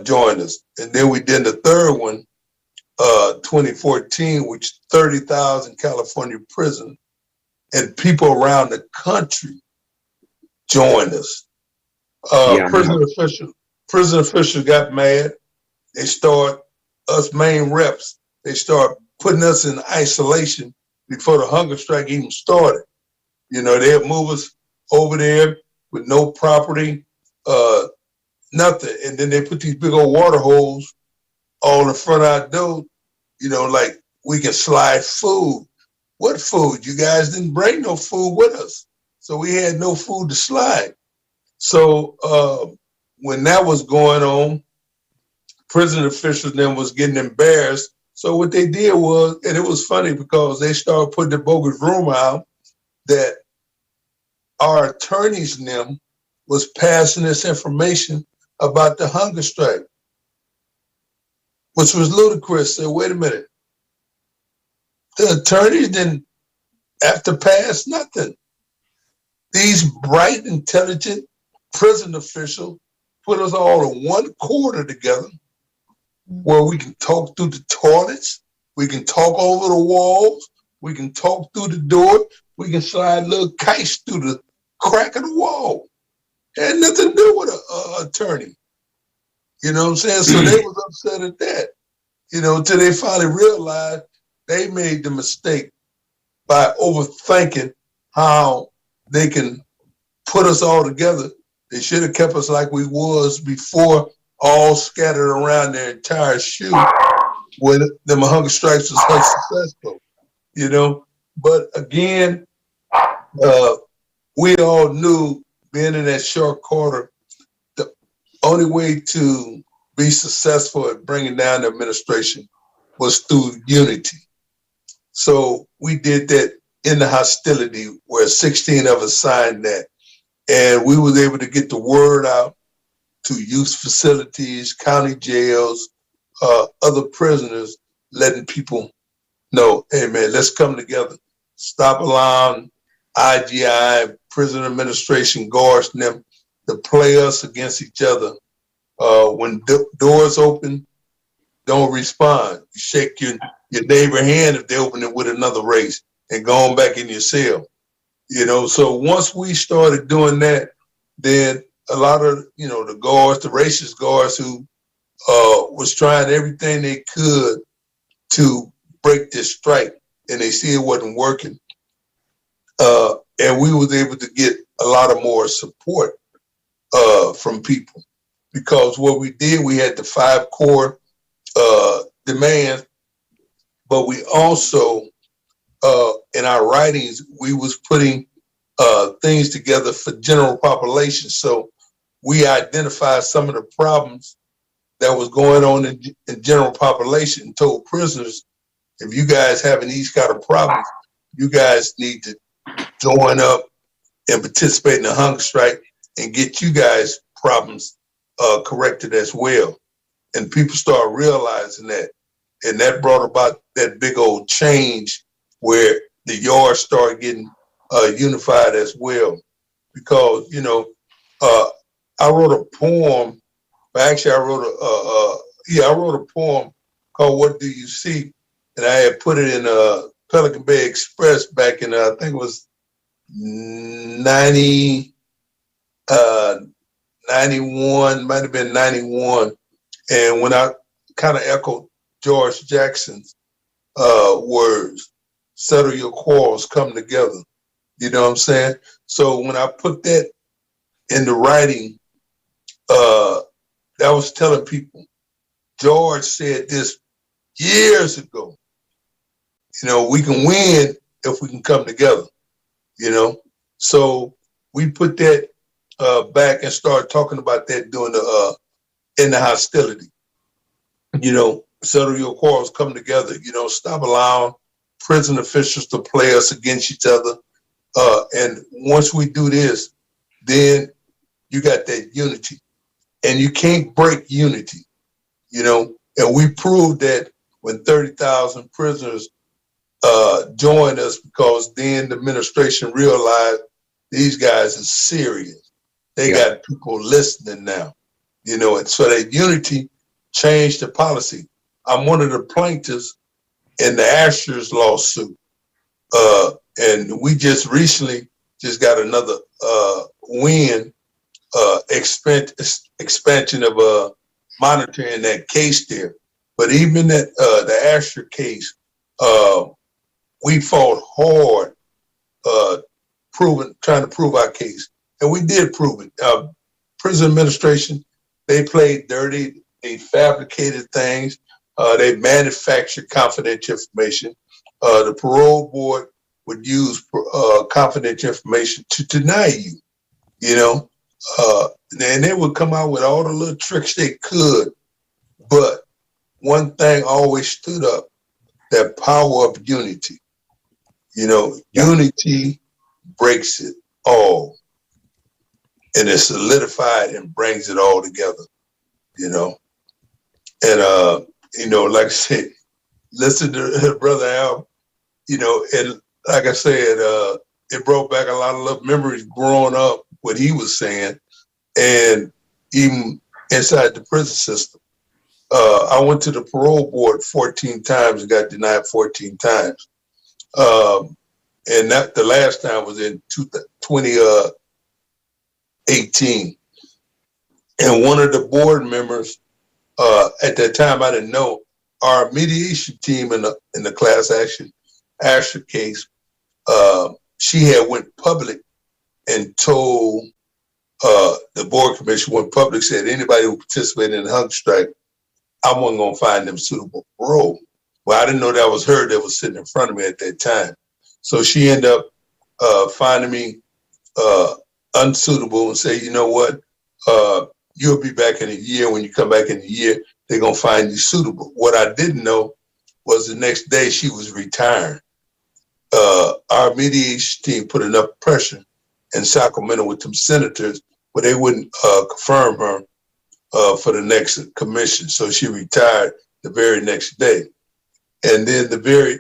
joined us. And then we did the third one, 2014, which 30,000 California prisoners and people around the country joined us. Prison officials got mad. They start, us main reps, they start putting us in isolation before the hunger strike even started. You know, they'd move us over there with no property, nothing. And then they put these big old water holes all in front of our door, you know, like we can slide food. What food? You guys didn't bring no food with us. So we had no food to slide. So when that was going on, prison officials then was getting embarrassed. So what they did was, and it was funny because they started putting the bogus rumor out that our attorneys and them was passing this information about the hunger strike, which was ludicrous. So wait a minute. The attorneys didn't have to pass nothing. These bright, intelligent prison officials put us all in one corner together where we can talk through the toilets, we can talk over the walls, we can talk through the door, we can slide little kites through the crack of the wall. It had nothing to do with an attorney. You know what I'm saying? So they was upset at that, you know, until they finally realized they made the mistake by overthinking how they can put us all together. They should have kept us like we was before, all scattered around their entire shoe when them hunger strikes was unsuccessful, you know. But again, we all knew, being in that Harcourt, the only way to be successful at bringing down the administration was through unity. So we did that in the hostility where 16 of us signed that. And we was able to get the word out to youth facilities, county jails, other prisoners, letting people know, hey man, let's come together. Stop allowing IGI, prison administration, guards and them to play us against each other. When doors open, don't respond. You shake your neighbor's hand if they open it with another race and go on back in your cell. You know, so once we started doing that, then a lot of, you know, the guards, the racist guards who was trying everything they could to break this strike, and they see it wasn't working. And we was able to get a lot of more support from people, because what we did, we had the 5 core demands, but we also, in our writings, we was putting things together for general population. So we identified some of the problems that was going on in general population, and told prisoners, if you guys having these kind of problems, you guys need to join up and participate in the hunger strike and get you guys problems corrected as well. And people start realizing that. And that brought about that big old change where the yards started getting unified as well. Because, you know, I wrote a poem, actually I wrote a poem called What Do You See? And I had put it in Pelican Bay Express back in, I think it was 91, might have been 91. And when I kind of echoed George Jackson's words, settle your quarrels, come together. You know what I'm saying? So when I put that in the writing that was telling people, George said this years ago, you know, we can win if we can come together, you know. So we put that back and started talking about that during the in the hostility, you know, settle your quarrels, come together, you know, stop allowing prison officials to play us against each other. And once we do this, then you got that unity. And you can't break unity, you know. And we proved that when 30,000 prisoners joined us, because then the administration realized these guys are serious. They got people listening now, you know. And so that unity changed the policy. I'm one of the plaintiffs in the Asher's lawsuit. And we just recently just got another win, expansion of monitoring that case there. But even that the Asher case, we fought hard, trying to prove our case, and we did prove it. Prison administration, they played dirty, they fabricated things, they manufactured confidential information. The parole board would use confidential information to deny you, you know. And they would come out with all the little tricks they could. But one thing always stood up, that power of unity. You know, unity breaks it all. And it solidified and brings it all together, you know. And, you know, like I said, listen to Brother Al, you know, and like I said, it brought back a lot of love memories growing up, what he was saying, and even inside the prison system. I went to the parole board 14 times and got denied 14 times. And that the last time was in 2018. And one of the board members, at that time, I didn't know, our mediation team in the class action Asher case, she had went public and told the board commission, went public, said anybody who participated in the hunger strike, I wasn't going to find them suitable parole. Well, I didn't know that was her that was sitting in front of me at that time. So she ended up finding me unsuitable and say, you know what, you'll be back in a year. When you come back in a year, they're going to find you suitable. What I didn't know was the next day she was retiring. Our mediation team put enough pressure in Sacramento with them senators, but they wouldn't confirm her for the next commission. So she retired the very next day. And then the very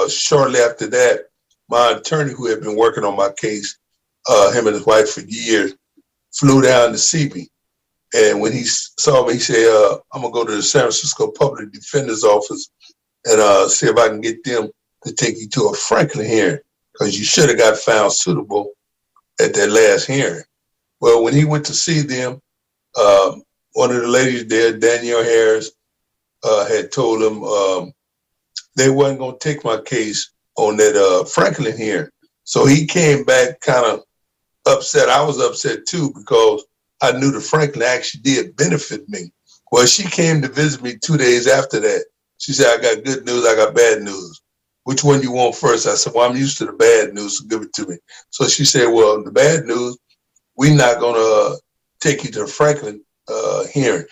shortly after that, my attorney, who had been working on my case, him and his wife for years, flew down to see me. And when he saw me, he said, I'm gonna go to the San Francisco Public Defender's Office and see if I can get them to take you to a Franklin hearing, because you should have got found suitable at that last hearing. Well, when he went to see them, one of the ladies there, Danielle Harris, had told him they wasn't going to take my case on that Franklin hearing. So he came back kind of upset. I was upset too, because I knew the Franklin actually did benefit me. Well, she came to visit me 2 days after that. She said, I got good news, I got bad news. Which one you want first? I said, well, I'm used to the bad news, so give it to me. So she said, well, the bad news, we're not going to take you to the Franklin hearing,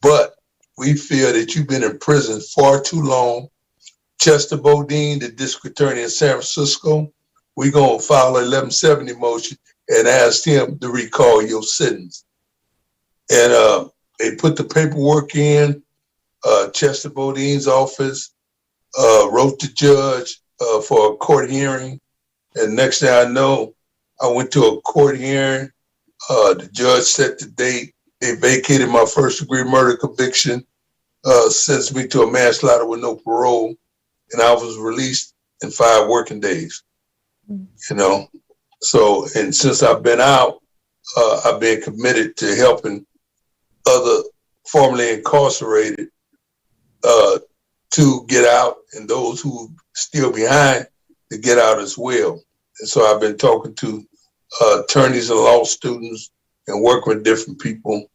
but we feel that you've been in prison far too long. Chester Bodine, the district attorney in San Francisco, we're going to file an 1170 motion and ask him to recall your sentence. And they put the paperwork in. Chester Bodine's office wrote the judge for a court hearing. And next thing I know, I went to a court hearing. The judge set the date. They vacated my first degree murder conviction, sentenced me to a manslaughter with no parole, and I was released in 5 working days. You know, so, and since I've been out, I've been committed to helping other formerly incarcerated to get out, and those who still behind to get out as well. And so I've been talking to attorneys and law students and work with different people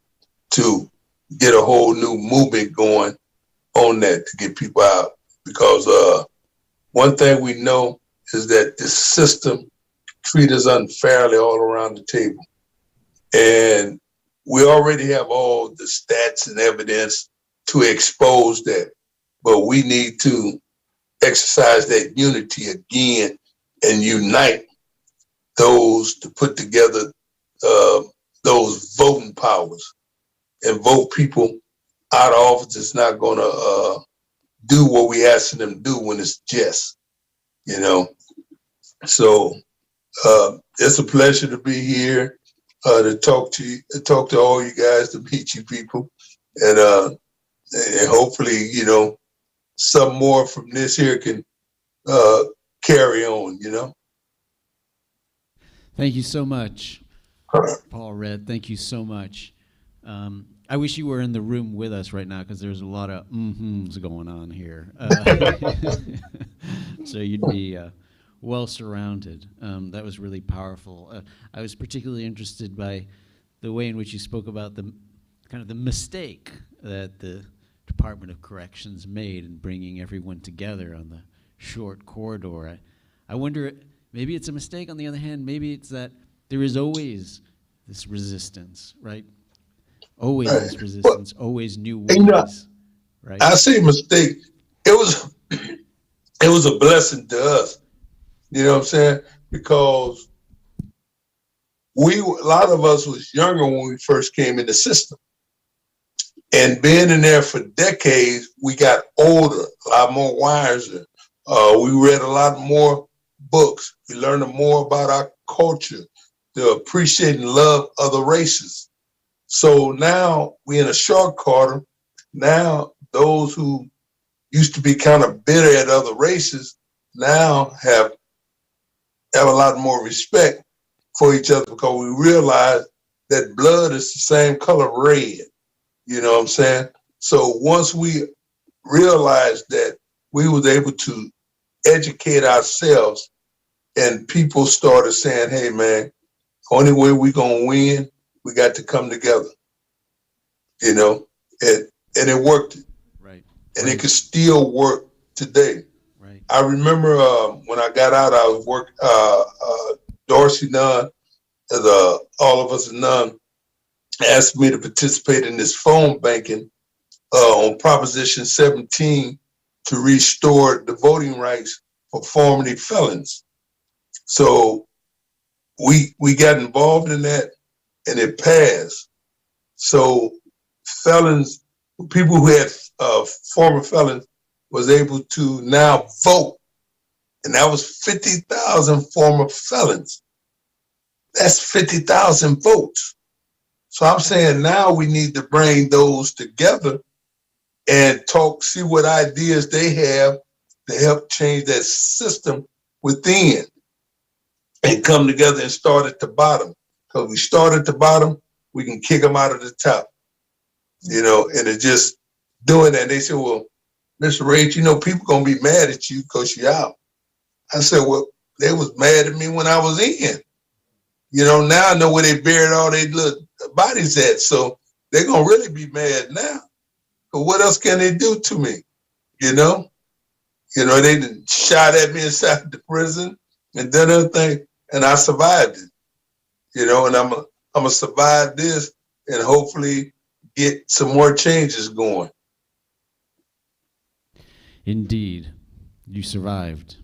to get a whole new movement going on that to get people out. Because one thing we know is that the system treats us unfairly all around the table. And we already have all the stats and evidence to expose that. But we need to exercise that unity again and unite those to put together those voting powers and vote people out of office that's not going to do what we asking them to do when it's just, you know. So it's a pleasure to be here, to talk to you, to talk to all you guys, to meet you people, and hopefully, you know, some more from this here can carry on, you know. Thank you so much, Paul Redd. Thank you so much. I wish you were in the room with us right now because there's a lot of mm-hms going on here. So you'd be well surrounded. That was really powerful. I was particularly interested by the way in which you spoke about the kind of the mistake that the Department of Corrections made in bringing everyone together on the short corridor. I wonder, maybe it's a mistake. On the other hand, maybe it's that there is always this resistance, right? Always this resistance, always new ways, you know, right? I say mistake. It was a blessing to us. You know what I'm saying? Because a lot of us was younger when we first came in the system. And being in there for decades, we got older, a lot more wiser. We read a lot more books. We learned more about our culture, to appreciate and love other races. So now we're in a short quarter. Now those who used to be kind of bitter at other races now have a lot more respect for each other because we realize that blood is the same color red. You know what I'm saying? So once we realized that, we was able to educate ourselves, and people started saying, hey man, only way we gonna win, we got to come together. You know, and it worked. Right. And it could still work today. Right. I remember when I got out, I was working, Dorsey Nunn, as all of us Nunn, asked me to participate in this phone banking on Proposition 17 to restore the voting rights for formerly felons. So we got involved in that, and it passed. So felons, people who had former felons, was able to now vote, and that was 50,000 former felons. That's 50,000 votes. So I'm saying now we need to bring those together and talk, see what ideas they have to help change that system within, and come together and start at the bottom. Because we start at the bottom, we can kick them out of the top. You know, and it's just doing that. They said, well, Mr. Rage, you know, people gonna be mad at you because you're out. I said, well, they was mad at me when I was in. You know, now I know where they buried all their little bodies at. So they're gonna really be mad now. But what else can they do to me? You know, they shot at me inside the prison and done everything, and I survived it. You know, and I'm gonna survive this and hopefully get some more changes going. Indeed, you survived,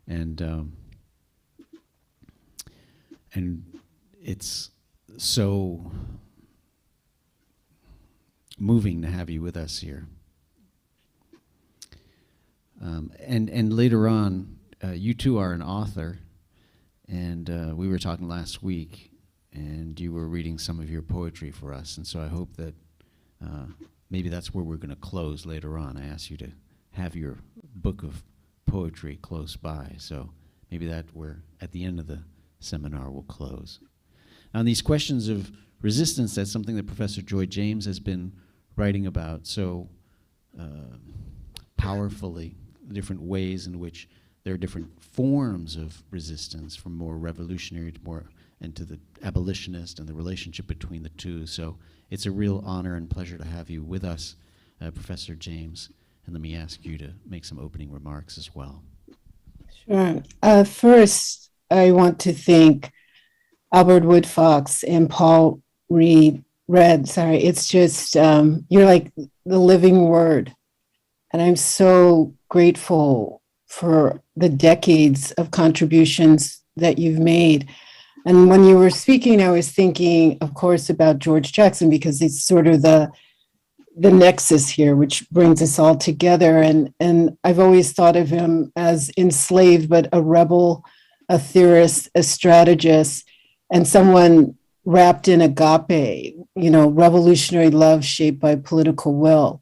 and it's so moving to have you with us here. And later on, you too are an author, and we were talking last week, and you were reading some of your poetry for us, and so I hope that maybe that's where we're going to close later on. I asked you to have your book of poetry close by, so maybe that we're at the end of the seminar we'll close. On these questions of resistance, that's something that Professor Joy James has been writing about so powerfully, the different ways in which there are different forms of resistance, from more revolutionary to more, and to the abolitionist, and the relationship between the two. So it's a real honor and pleasure to have you with us, Professor James. And let me ask you to make some opening remarks as well. Sure. First, I want to thank Albert Woodfox and Paul Red. It's just, you're like the living word. And I'm so grateful for the decades of contributions that you've made. And when you were speaking, I was thinking, of course, about George Jackson, because it's sort of the nexus here, which brings us all together. And I've always thought of him as enslaved, but a rebel, a theorist, a strategist, and someone wrapped in agape, revolutionary love shaped by political will.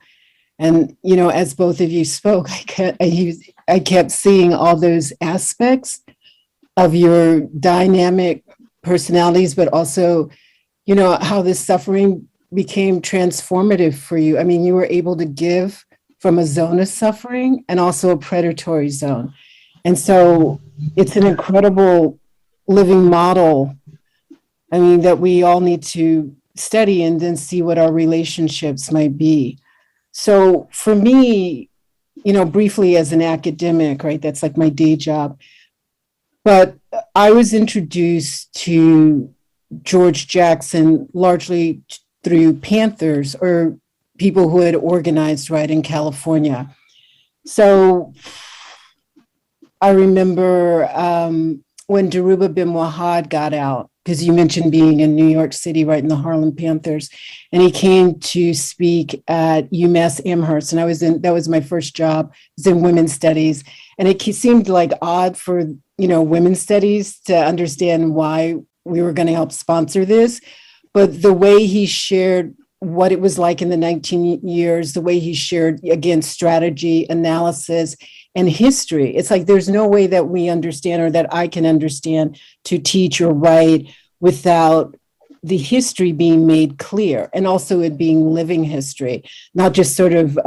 And, as both of you spoke, I kept seeing all those aspects of your dynamic personalities, but also, how this suffering became transformative for you. I mean, you were able to give from a zone of suffering and also a predatory zone. And so it's an incredible living model, that we all need to study and then see what our relationships might be. So for me, briefly as an academic, right, that's like my day job. But I was introduced to George Jackson largely through Panthers, or people who had organized right in California. So I remember when Darryl bin Wahad got out, because you mentioned being in New York City, right in the Harlem Panthers, and he came to speak at UMass Amherst, and that was my first job. I was in women's studies, and it seemed like odd for women's studies to understand why we were going to help sponsor this, but the way he shared what it was like in the 19 years, the way he shared, again, strategy, analysis, and history. It's like there's no way that we understand, or that I can understand, to teach or write without the history being made clear, and also it being living history, not just sort of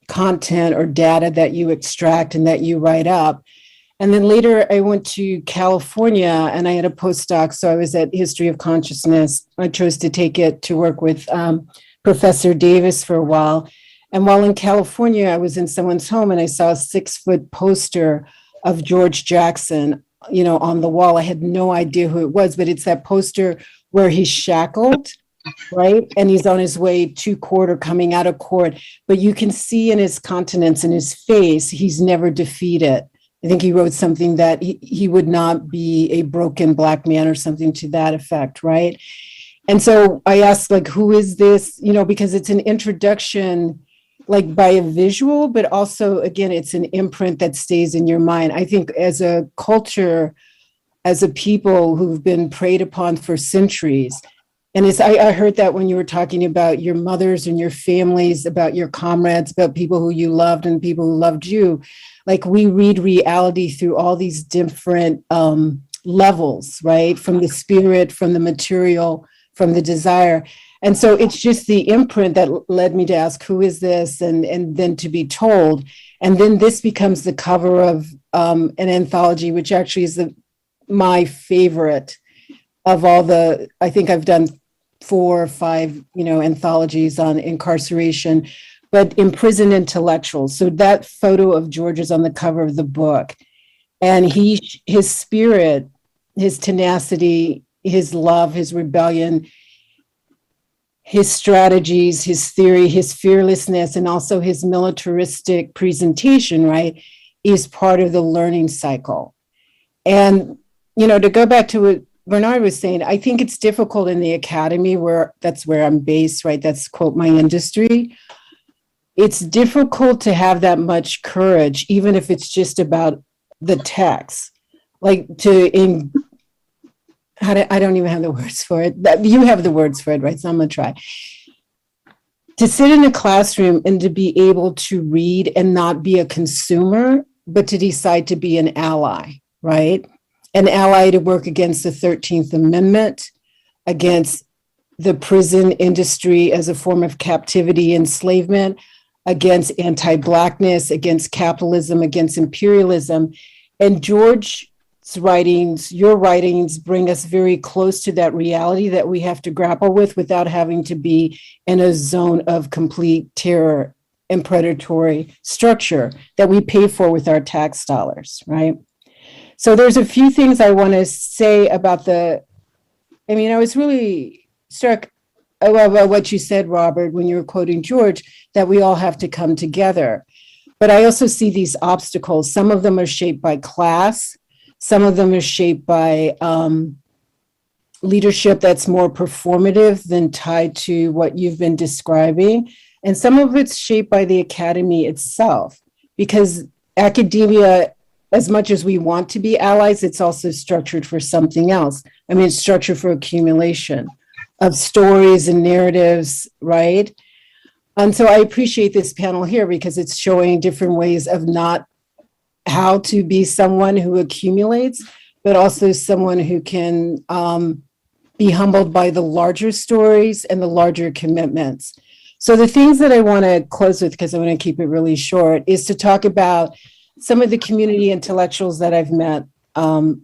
content or data that you extract and that you write up. And then later I went to California and I had a postdoc. So I was at History of Consciousness. I chose to take it to work with Professor Davis for a while. And while in California, I was in someone's home and I saw a 6-foot poster of George Jackson, on the wall. I had no idea who it was, but it's that poster where he's shackled, right? And he's on his way to court or coming out of court. But you can see in his countenance, in his face, he's never defeated. I think he wrote something that he would not be a broken Black man, or something to that effect, right? And so I asked, who is this? Because it's an introduction, by a visual, but also, again, it's an imprint that stays in your mind. I think as a culture, as a people who've been preyed upon for centuries, and I heard that when you were talking about your mothers and your families, about your comrades, about people who you loved and people who loved you, we read reality through all these different levels, right? From the spirit, from the material, from the desire. And so it's just the imprint that led me to ask, who is this? And then to be told. And then this becomes the cover of an anthology, which actually is my favorite of all I think I've done 4 or 5, anthologies on incarceration, but imprisoned intellectuals. So that photo of George is on the cover of the book. And his spirit, his tenacity, his love, his rebellion, his strategies, his theory, his fearlessness, and also his militaristic presentation, right, is part of the learning cycle. And, to go back to what Bernard was saying, I think it's difficult in the academy, that's where I'm based, right? That's, quote, my industry. It's difficult to have that much courage, even if it's just about the text, I don't even have the words for it. You have the words for it, right? So I'm going to try. To sit in a classroom and to be able to read and not be a consumer, but to decide to be an ally, right? An ally to work against the 13th Amendment, against the prison industry as a form of captivity, enslavement, against anti-Blackness, against capitalism, against imperialism. And George's writings, your writings, bring us very close to that reality that we have to grapple with without having to be in a zone of complete terror and predatory structure that we pay for with our tax dollars, right? So there's a few things I want to say about I was really struck about what you said, Robert, when you were quoting George, that we all have to come together. But I also see these obstacles. Some of them are shaped by class. Some of them are shaped by leadership that's more performative than tied to what you've been describing. And some of it's shaped by the academy itself, because academia, as much as we want to be allies, it's also structured for something else. I mean, it's structured for accumulation of stories and narratives, right? And so I appreciate this panel here because it's showing different ways of not how to be someone who accumulates, but also someone who can be humbled by the larger stories and the larger commitments. So the things that I want to close with, because I want to keep it really short, is to talk about some of the community intellectuals that I've met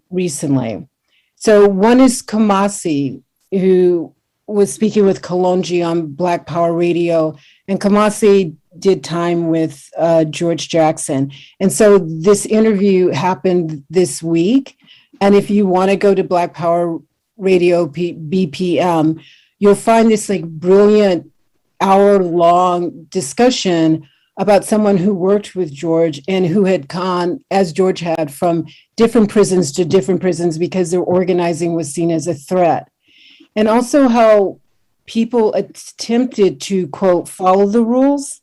recently. So one is Kamasi, who was speaking with Kalonji on Black Power Radio, and Kamasi did time with George Jackson. And so this interview happened this week. And if you want to go to Black Power Radio BPM, you'll find this like brilliant hour-long discussion about someone who worked with George and who had gone, as George had, from different prisons to different prisons because their organizing was seen as a threat. And also how people attempted to, quote, follow the rules,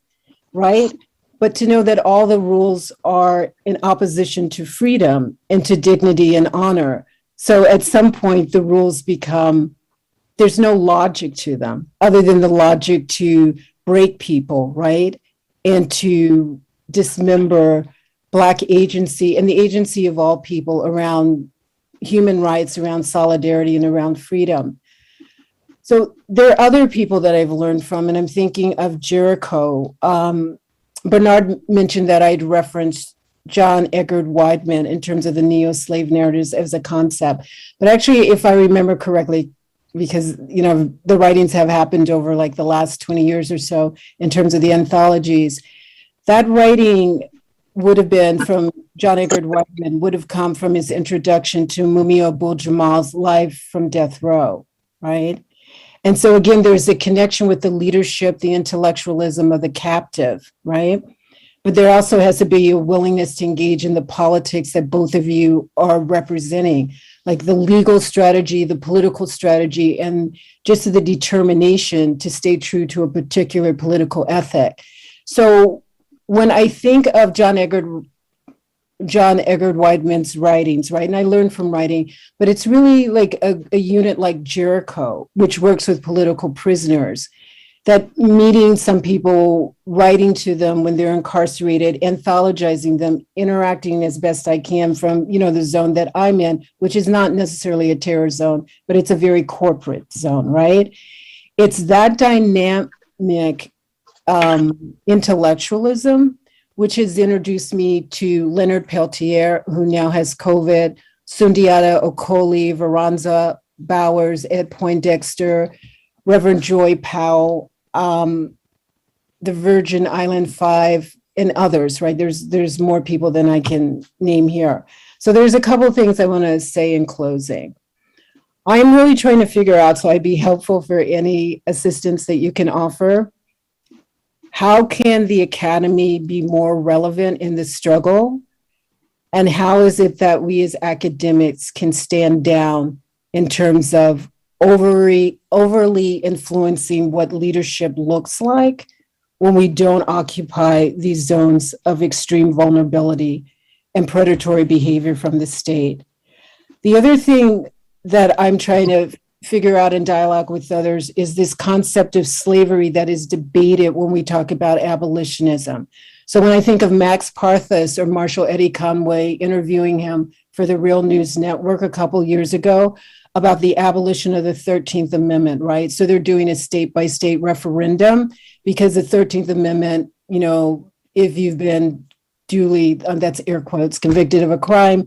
right? But to know that all the rules are in opposition to freedom and to dignity and honor. So at some point, the rules become, there's no logic to them other than the logic to break people, right? And to dismember Black agency and the agency of all people around human rights, around solidarity, and around freedom. So there are other people that I've learned from, and I'm thinking of Jericho. Bernard mentioned that I'd referenced John Eggert Weidman in terms of the neo-slave narratives as a concept. But actually, if I remember correctly, because the writings have happened over like the last 20 years or so in terms of the anthologies, that writing would have been from John Eggert Weidman, would have come from his introduction to Mumia Abu-Jamal's Live from Death Row, right? And so again, there's a connection with the leadership, the intellectualism of the captive, right? But there also has to be a willingness to engage in the politics that both of you are representing, like the legal strategy, the political strategy, and just the determination to stay true to a particular political ethic. So when I think of John Eggert Weidman's writings, right? And I learned from writing, but it's really like a unit like Jericho, which works with political prisoners, that meeting some people, writing to them when they're incarcerated, anthologizing them, interacting as best I can from, the zone that I'm in, which is not necessarily a terror zone, but it's a very corporate zone, right? It's that dynamic intellectualism which has introduced me to Leonard Peltier, who now has COVID, Sundiata Okoli, Veranza Bowers, Ed Poindexter, Reverend Joy Powell, the Virgin Island Five, and others, right? There's more people than I can name here. So there's a couple of things I want to say in closing. I'm really trying to figure out, so I'd be helpful for any assistance that you can offer. How can the academy be more relevant in the struggle? And how is it that we as academics can stand down in terms of overly influencing what leadership looks like when we don't occupy these zones of extreme vulnerability and predatory behavior from the state? The other thing that I'm trying to figure out in dialogue with others is this concept of slavery that is debated when we talk about abolitionism. So when I think of Max Parthas or Marshall Eddie Conway interviewing him for the Real News Network a couple years ago about the abolition of the 13th Amendment, right? So they're doing a state-by-state referendum because the 13th Amendment you know, if you've been duly, that's air quotes, convicted of a crime,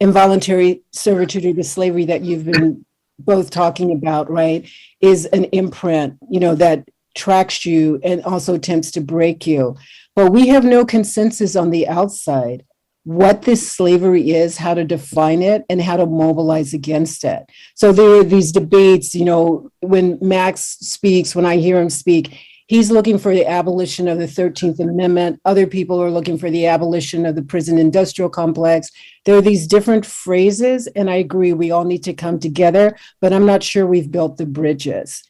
involuntary servitude or the slavery that you've been both talking about, right, is an imprint, you know, that tracks you and also attempts to break you. But we have no consensus on the outside what this slavery is, how to define it, and how to mobilize against it. So there are these debates, you know, when Max speaks, when I hear him speak, he's looking for the abolition of the 13th Amendment. Other people are looking for the abolition of the prison industrial complex. There are these different phrases, and I agree, we all need to come together, but I'm not sure we've built the bridges.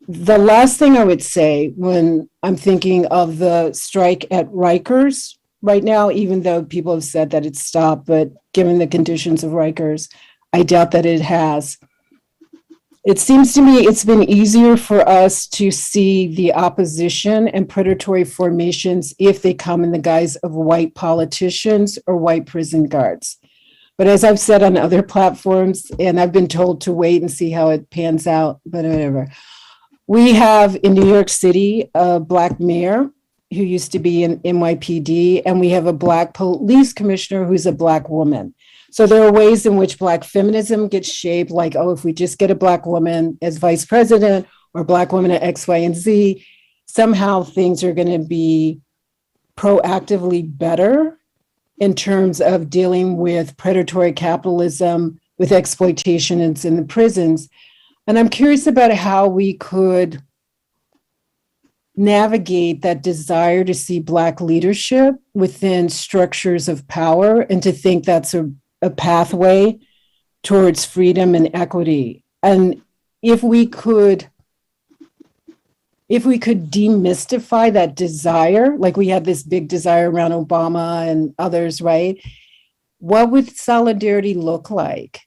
The last thing I would say when I'm thinking of the strike at Rikers right now, even though people have said that it's stopped, but given the conditions of Rikers, I doubt that it has. It seems to me it's been easier for us to see the opposition and predatory formations if they come in the guise of white politicians or white prison guards. But as I've said on other platforms, and I've been told to wait and see how it pans out, but whatever. We have in New York City a Black mayor who used to be in NYPD, and we have a Black police commissioner who's a Black woman. So there are ways in which Black feminism gets shaped, like, oh, if we just get a Black woman as vice president or Black woman at X, Y, and Z, somehow things are going to be proactively better in terms of dealing with predatory capitalism, with exploitation in the prisons. And I'm curious about how we could navigate that desire to see Black leadership within structures of power and to think that's a pathway towards freedom and equity. And if we could demystify that desire, like we had this big desire around Obama and others, right? What would solidarity look like?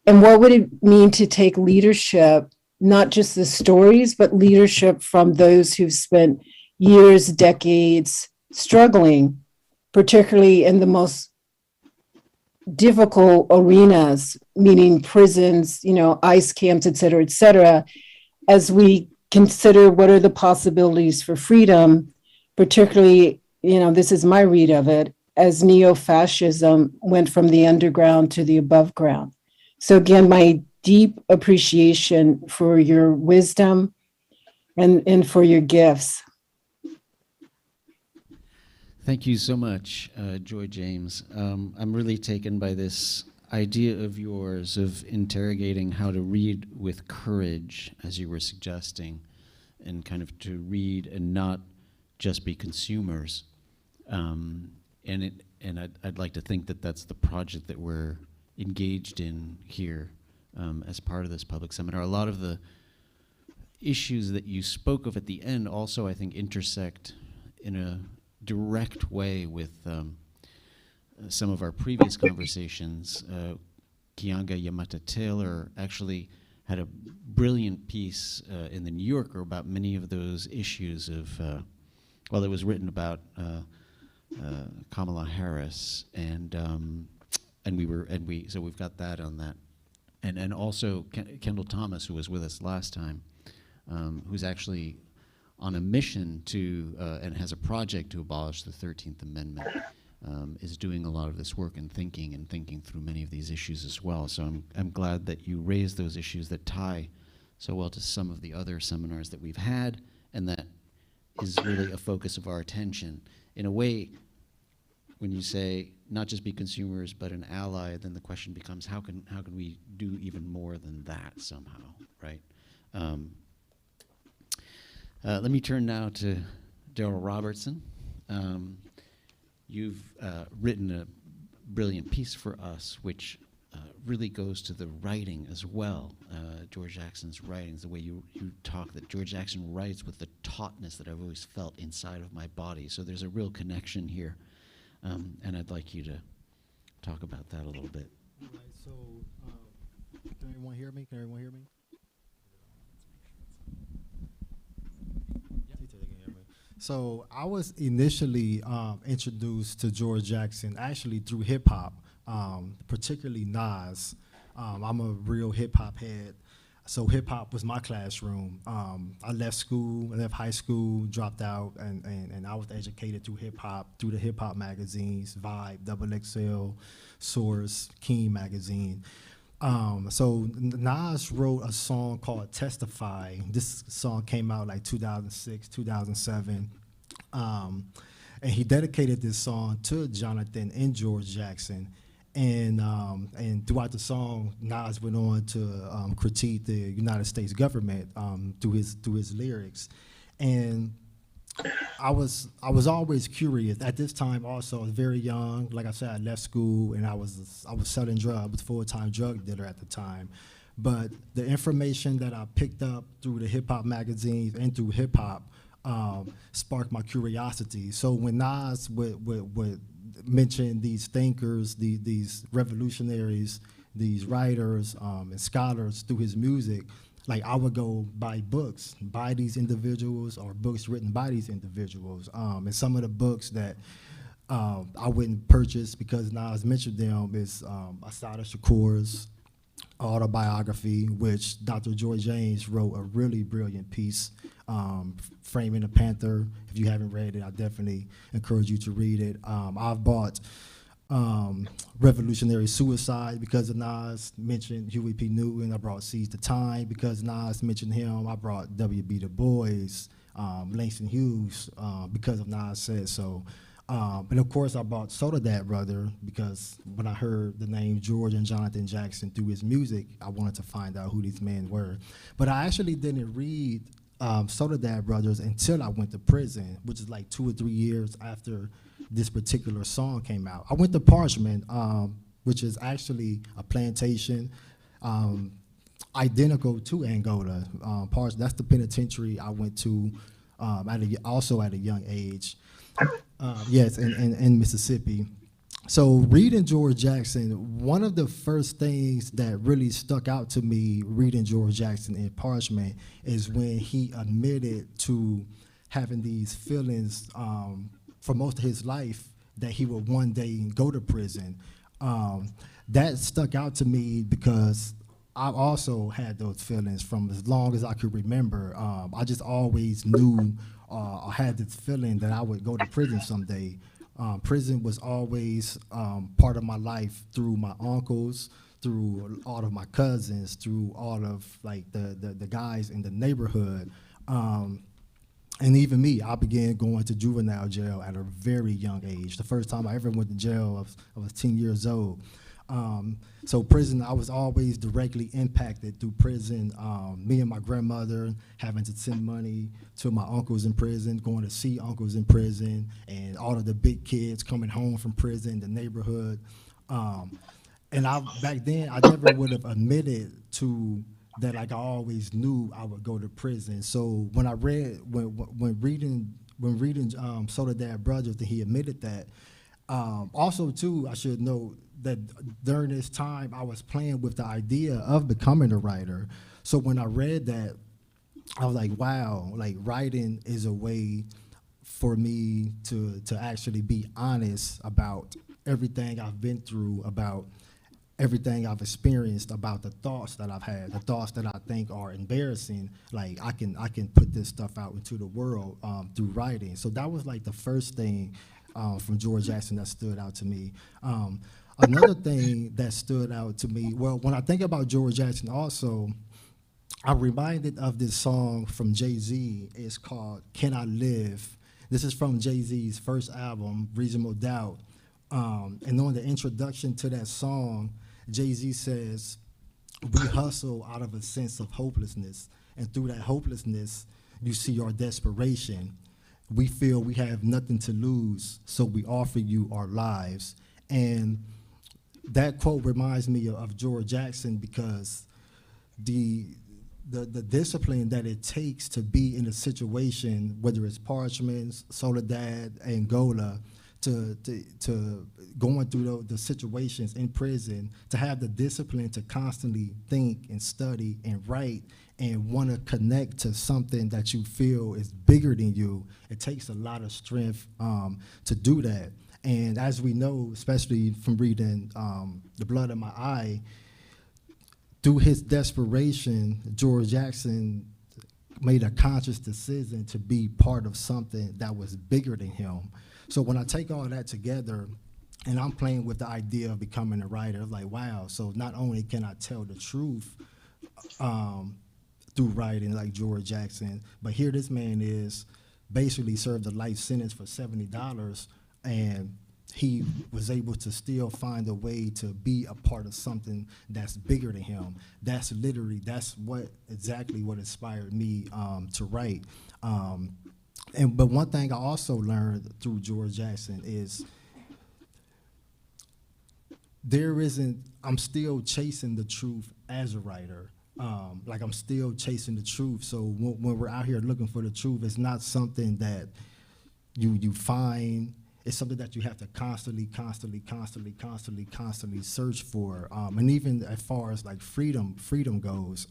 And what would it mean to take leadership, not just the stories, but leadership from those who've spent years, decades struggling, particularly in the most difficult arenas, meaning prisons, you know, ICE camps, et cetera, as we consider what are the possibilities for freedom, particularly, you know, this is my read of it, as neo-fascism went from the underground to the above ground. So again, my deep appreciation for your wisdom and for your gifts. Thank you so much, Joy James. I'm really taken by this idea of yours of interrogating how to read with courage, as you were suggesting, and kind of to read and not just be consumers. And I'd like to think that that's the project that we're engaged in here as part of this public seminar. A lot of the issues that you spoke of at the end also, I think, intersect in a direct way with some of our previous conversations. Kianga Yamata Taylor actually had a brilliant piece in the New Yorker about many of those issues of, well, it was written about Kamala Harris, so we've got that on that, and also Kendall Thomas, who was with us last time, who's actually on a mission to and has a project to abolish the 13th Amendment, is doing a lot of this work and thinking through many of these issues as well. So I'm glad that you raised those issues that tie so well to some of the other seminars that we've had, and that is really a focus of our attention. In a way, when you say not just be consumers but an ally, then the question becomes how can we do even more than that somehow, right? Let me turn now to Darryl Robertson. You've written a brilliant piece for us, which really goes to the writing as well. George Jackson's writings, the way you talk, that George Jackson writes with the tautness that I've always felt inside of my body. So there's a real connection here. And I'd like you to talk about that a little bit. Right, so, can everyone hear me? So I was initially introduced to George Jackson actually through hip hop, particularly Nas. I'm a real hip hop head. So hip hop was my classroom. I left school, I left high school, dropped out, and I was educated through hip hop, through the hip hop magazines, Vibe, Double XL, Source, King magazine. So Nas wrote a song called Testify. This song came out like 2006, 2007. And he dedicated this song to Jonathan and George Jackson. And throughout the song, Nas went on to critique the United States government through his lyrics. And I was always curious. At this time, also, I was very young. Like I said, I left school and I was selling drugs. I was a full-time drug dealer at the time. But the information that I picked up through the hip hop magazines and through hip hop sparked my curiosity. So when Nas would mention these thinkers, these revolutionaries, these writers and scholars through his music, like I would go buy books by these individuals or books written by these individuals. And some of the books that I wouldn't purchase because Nas mentioned them is Assata Shakur's autobiography, which Dr. Joy James wrote a really brilliant piece, Framing the Panther. If you haven't read it, I definitely encourage you to read it. I've bought Revolutionary Suicide because of Nas mentioned Huey P. Newton. I brought Seize the Time because Nas mentioned him. I brought W.B. Du Bois, Langston Hughes because of Nas said so. And of course, I bought Soledad Brother because when I heard the name George and Jonathan Jackson through his music, I wanted to find out who these men were. But I actually didn't read Soledad Brothers until I went to prison, which is like 2 or 3 years after this particular song came out. I went to Parchment, which is actually a plantation identical to Angola. That's the penitentiary I went to also at a young age. Yes, in Mississippi. So reading George Jackson, one of the first things that really stuck out to me reading George Jackson in Parchment is when he admitted to having these feelings for most of his life that he would one day go to prison. That stuck out to me because I also had those feelings from as long as I could remember. I just always knew I had this feeling that I would go to prison someday. Prison was always part of my life through my uncles, through all of my cousins, through all of like the guys in the neighborhood. And even me, I began going to juvenile jail at a very young age. The first time I ever went to jail, I was 10 years old. So prison, I was always directly impacted through prison. Me and my grandmother having to send money to my uncles in prison, going to see uncles in prison, and all of the big kids coming home from prison, the neighborhood. And back then, I never would have admitted to that. Like I always knew I would go to prison. So when I read, when reading Soledad Brothers, that he admitted that. Also, too, I should note that during this time, I was playing with the idea of becoming a writer. So when I read that, I was like, wow, like writing is a way for me to actually be honest about everything I've been through, about everything I've experienced, about the thoughts that I've had, the thoughts that I think are embarrassing. Like I can put this stuff out into the world through writing. So that was like the first thing from George Jackson that stood out to me. Another thing that stood out to me, well, when I think about George Jackson also, I'm reminded of this song from Jay-Z. It's called Can I Live? This is from Jay-Z's first album, Reasonable Doubt. And on the introduction to that song, Jay-Z says, we hustle out of a sense of hopelessness. And through that hopelessness, you see our desperation. We feel we have nothing to lose, so we offer you our lives. And that quote reminds me of George Jackson because the discipline that it takes to be in a situation, whether it's Parchment, Soledad, Angola, to going through the situations in prison, to have the discipline to constantly think and study and write and want to connect to something that you feel is bigger than you, it takes a lot of strength to do that. And as we know, especially from reading The Blood in My Eye, through his desperation, George Jackson made a conscious decision to be part of something that was bigger than him. So when I take all that together, and I'm playing with the idea of becoming a writer, like, wow, so not only can I tell the truth through writing like George Jackson, but here this man is basically served a life sentence for $70, and he was able to still find a way to be a part of something that's bigger than him. That's exactly what inspired me to write. But one thing I also learned through George Jackson is I'm still chasing the truth as a writer. Like, I'm still chasing the truth. So when we're out here looking for the truth, it's not something that you find. It's something that you have to constantly search for. And even as far as like freedom goes,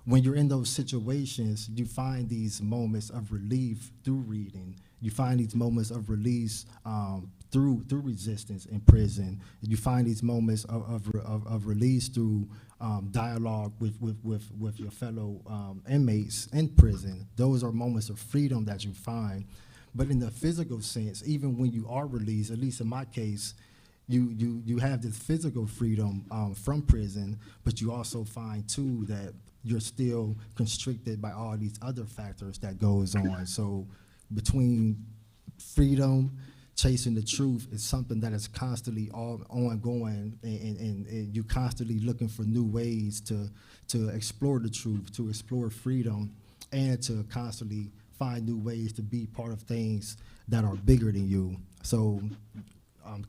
when you're in those situations, you find these moments of relief through reading. You find these moments of release through resistance in prison. You find these moments of release through dialogue with your fellow inmates in prison. Those are moments of freedom that you find. But in the physical sense, even when you are released, at least in my case, you have this physical freedom from prison, but you also find too that you're still constricted by all these other factors that goes on. So between freedom, chasing the truth is something that is constantly ongoing, and you're constantly looking for new ways to explore the truth, to explore freedom, and to constantly find new ways to be part of things that are bigger than you. So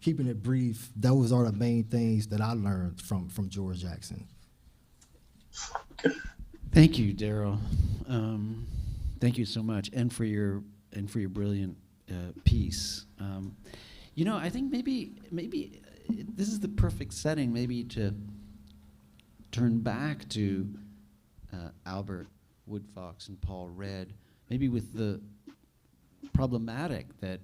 keeping it brief, those are the main things that I learned from George Jackson. Thank you, Darryl. Thank you so much, and for your brilliant piece. I think maybe this is the perfect setting, maybe to turn back to Albert Woodfox and Paul Redd, maybe with the problematic that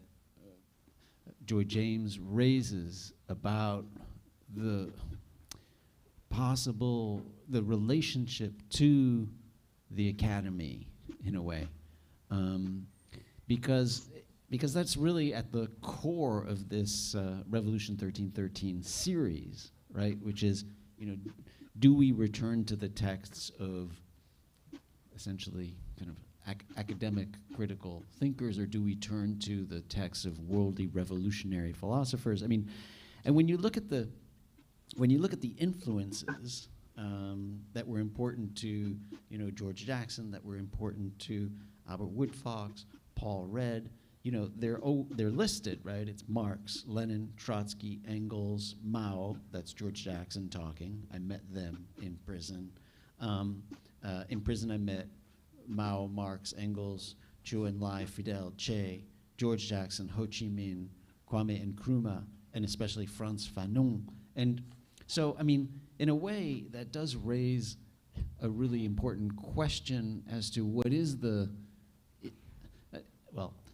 Joy James raises about the relationship to the academy, in a way, because that's really at the core of this Revolution 1313 series, right? Which is, do we return to the texts of essentially kind of academic critical thinkers, or do we turn to the texts of worldly revolutionary philosophers? I mean, and when you look at the influences that were important to George Jackson, that were important to Albert Woodfox, Paul Redd, they're listed, right? It's Marx, Lenin, Trotsky, Engels, Mao. That's George Jackson talking. I met them in prison. In prison, I met Mao, Marx, Engels, Zhou Enlai, Fidel, Che, George Jackson, Ho Chi Minh, Kwame Nkrumah, and especially Frantz Fanon. And so, I mean, in a way, that does raise a really important question as to what is the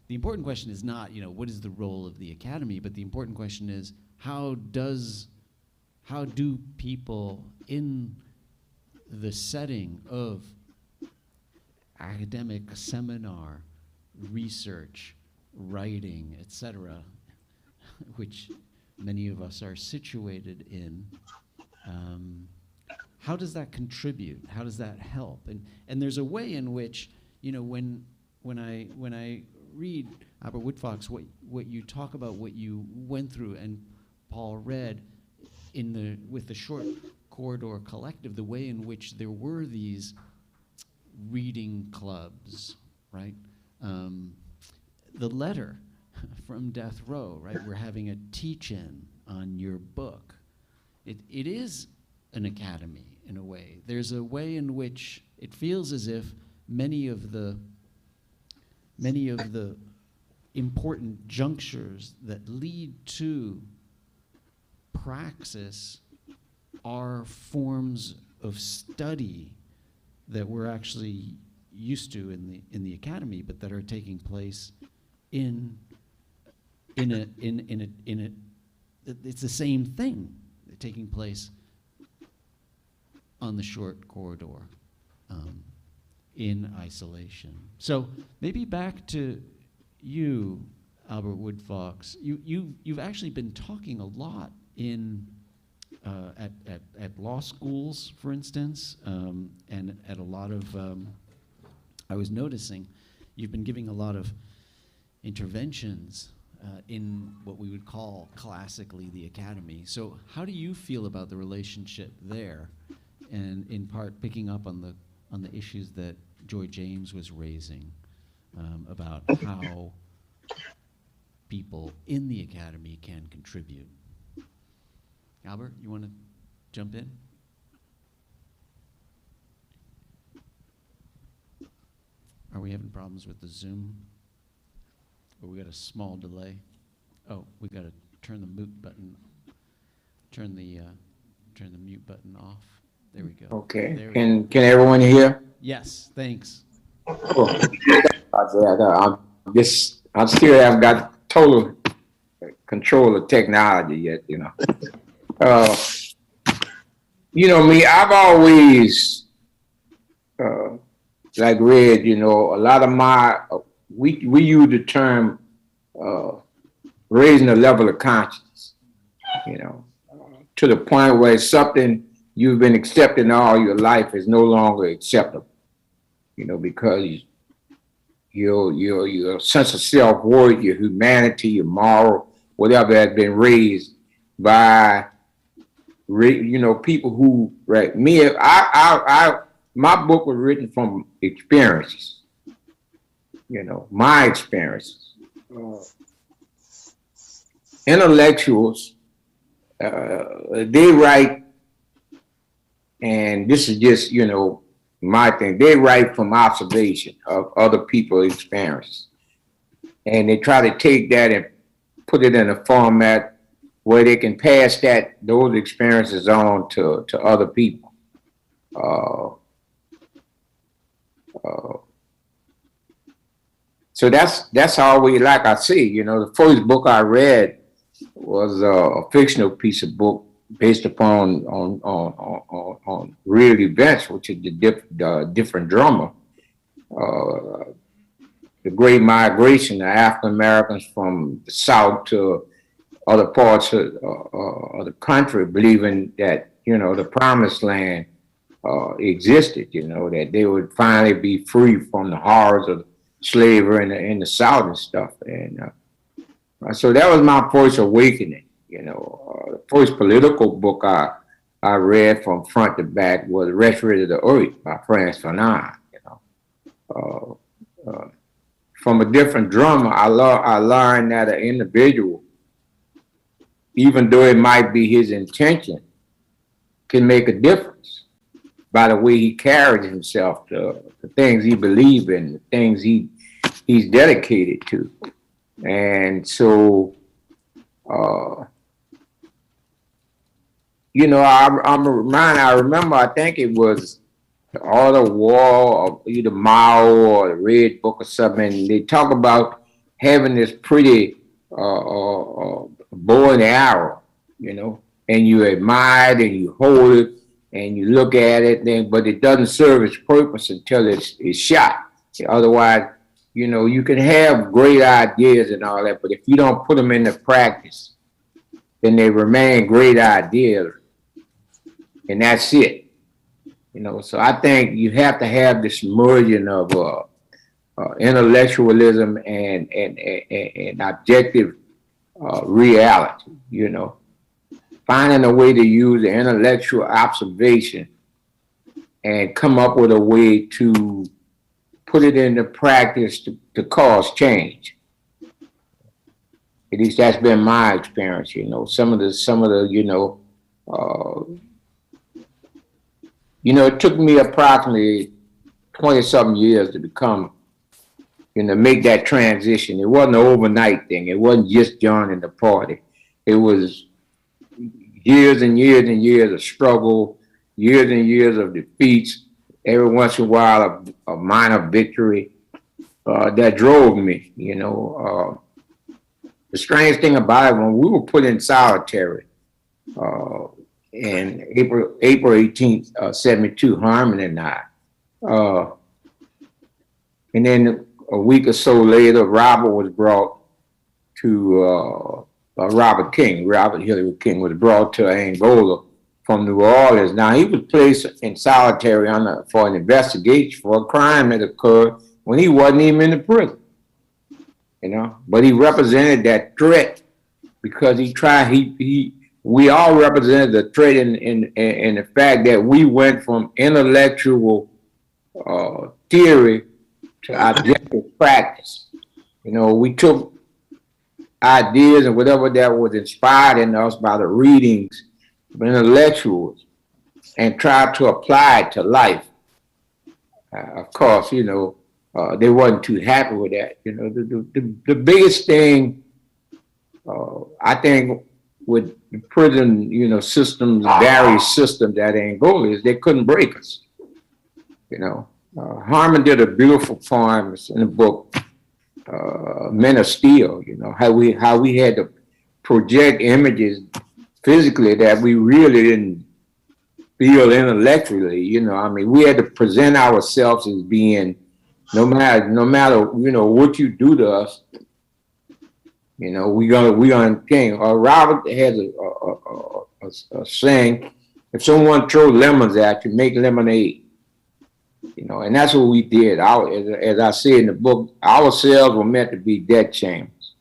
important question is not, what is the role of the academy, but the important question is how do people in the setting of academic seminar, research, writing, etc., which many of us are situated in, how does that contribute? How does that help? And there's a way in which, when I read Albert Woodfox, what you talk about, what you went through, and Paul Redd with the Short Corridor Collective, the way in which there were these reading clubs, right? The letter from Death Row, right? We're having a teach-in on your book. It is an academy in a way. There's a way in which it feels as if many of the important junctures that lead to praxis are forms of study that we're actually used to in the academy, but that are taking place in a it's the same thing taking place on the short corridor in isolation. So maybe back to you, Albert Woodfox. You've actually been talking a lot in at law schools, for instance, and at a lot of. I was noticing you've been giving a lot of interventions in what we would call classically the academy. So how do you feel about the relationship there, and in part picking up on the issues that Joy James was raising about how people in the academy can contribute? Albert, you want to jump in? Are we having problems with the Zoom? Or we got a small delay? Oh, we got to turn the mute button. Turn the mute button off. There we go. Okay. There we Can everyone hear? Yes, thanks. Oh. I still haven't got total control of technology yet, you know. You know me, I've always like read, you know, a lot of my we use the term raising the level of consciousness, you know, to the point where something you've been accepting all your life is no longer acceptable, you know, because your sense of self-worth, your humanity, your moral, whatever has been raised by, you know, people who, right, me, my book was written from experiences, you know, my experiences. Intellectuals, they write, and this is just, you know, my thing, they write from observation of other people's experiences. And they try to take that and put it in a format where they can pass those experiences on to other people. So that's always, like I say, you know, the first book I read was a fictional piece of book based upon on real events, which is the different drummer, the Great Migration of African Americans from the South to other parts of the country, believing that, you know, the promised land existed, you know, that they would finally be free from the horrors of slavery in the South and stuff. And so that was my first awakening, you know. The first political book I read from front to back was Wretched of the Earth by Frantz Fanon, you know. From a different drummer, I learned that an individual, even though it might be his intention, can make a difference by the way he carries himself, the things he believes in, the things he's dedicated to. And so, you know, I remember, I think it was the Art of War of either Mao or the Red Book or something. They talk about having this pretty bow and arrow, you know, and you admire it and you hold it and you look at it, but it doesn't serve its purpose until it's shot. Otherwise, you know, you can have great ideas and all that, but if you don't put them into practice, then they remain great ideas, and that's it. You know, so I think you have to have this merging of intellectualism and objective reality, you know, finding a way to use the intellectual observation and come up with a way to put it into practice to cause change. At least that's been my experience, you know. Some of the, you know, it took me approximately 20-something years to become, you know, make that transition. It wasn't an overnight thing. It wasn't just joining the party. It was years and years and years of struggle, years and years of defeats, every once in a while a minor victory that drove me, you know. The strange thing about it, when we were put in solitary, in April 18th, 72, Harmon and I. And then a week or so later, Robert was brought to, Robert Hillary King was brought to Angola from New Orleans. Now, he was placed in solitary for an investigation for a crime that occurred when he wasn't even in the prison, you know. But he represented that threat because we all represented the threat in the fact that we went from intellectual theory to objective practice. You know, we took ideas and whatever that was inspired in us by the readings of intellectuals and tried to apply it to life. Of course, you know, they wasn't too happy with that. You know, the biggest thing, I think, with the prison, you know, systems, various systems at Angola is they couldn't break us. You know, Harmon did a beautiful poem in the book, Men of Steel. You know, how we had to project images physically that we really didn't feel intellectually. You know, I mean, we had to present ourselves as being, no matter you know what you do to us, you know, we gonna king. Robert has a saying: if someone throws lemons at you, make lemonade. You know, and that's what we did. As I say in the book, our cells were meant to be death chambers.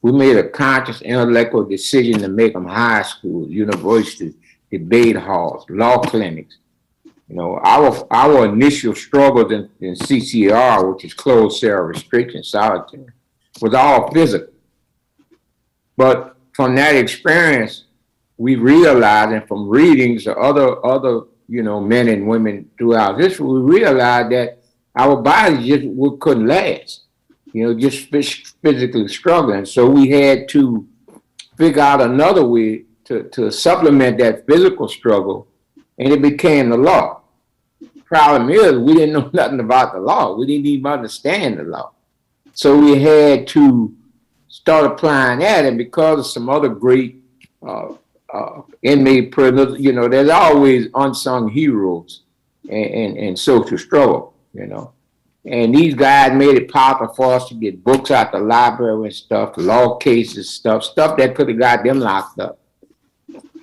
We made a conscious intellectual decision to make them high schools, universities, debate halls, law clinics. You know, our initial struggles in CCR, which is closed cell restriction, solitary, was all physical. But from that experience, we realized, and from readings of other you know, men and women throughout history, we realized that our bodies just couldn't last, you know, just physically struggling. So we had to figure out another way to supplement that physical struggle, and it became the law. Problem is, we didn't know nothing about the law. We didn't even understand the law. So we had to start applying that, and because of some other great inmate prisoners, you know, there's always unsung heroes in social struggle, you know. And these guys made it possible for us to get books out the library and stuff, law cases, stuff that could have got them locked up.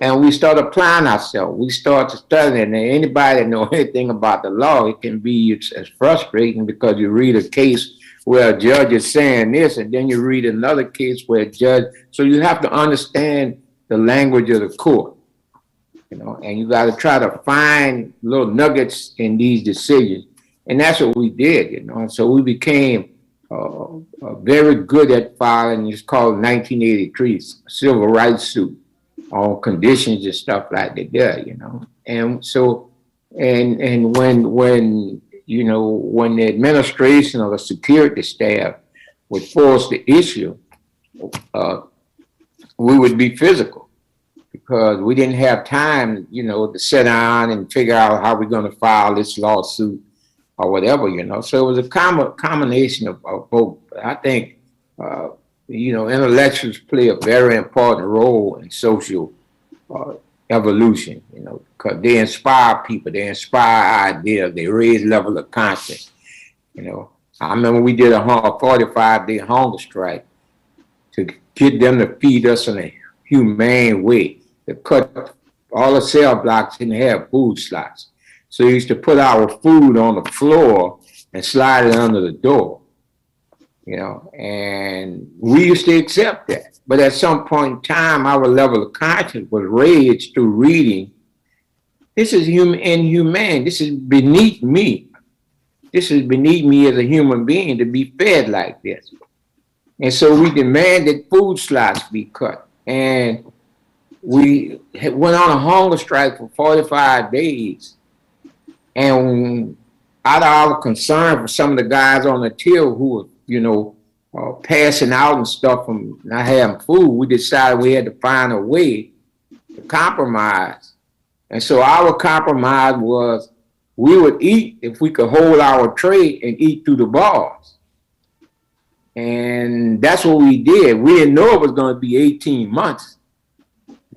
And we started applying ourselves. We started studying, and anybody that knows anything about the law, it can be as frustrating because you read a case where a judge is saying this, and then you read another case where a judge, so you have to understand the language of the court, you know, and you got to try to find little nuggets in these decisions. And that's what we did, you know. And so we became very good at filing. It's called 1983 civil rights suit on conditions and stuff like that, you know. And so, and when you know, when the administration or the security staff would force the issue, we would be physical because we didn't have time, you know, to sit down and figure out how we're going to file this lawsuit or whatever, you know. So it was a combination of both. I think, you know, intellectuals play a very important role in social evolution, you know, because they inspire people, they inspire ideas, they raise level of conscience, you know. I remember we did a 45-day hunger strike to get them to feed us in a humane way, to cut all the cell blocks didn't have food slots. So we used to put our food on the floor and slide it under the door, you know, and we used to accept that. But at some point in time, our level of conscience was raised through reading. This is inhumane. This is beneath me. This is beneath me as a human being to be fed like this. And so we demanded food slots be cut. And we went on a hunger strike for 45 days. And out of our concern for some of the guys on the till who were, you know, passing out and stuff from not having food, we decided we had to find a way to compromise. And so our compromise was we would eat if we could hold our tray and eat through the bars. And that's what we did. We didn't know it was going to be 18 months.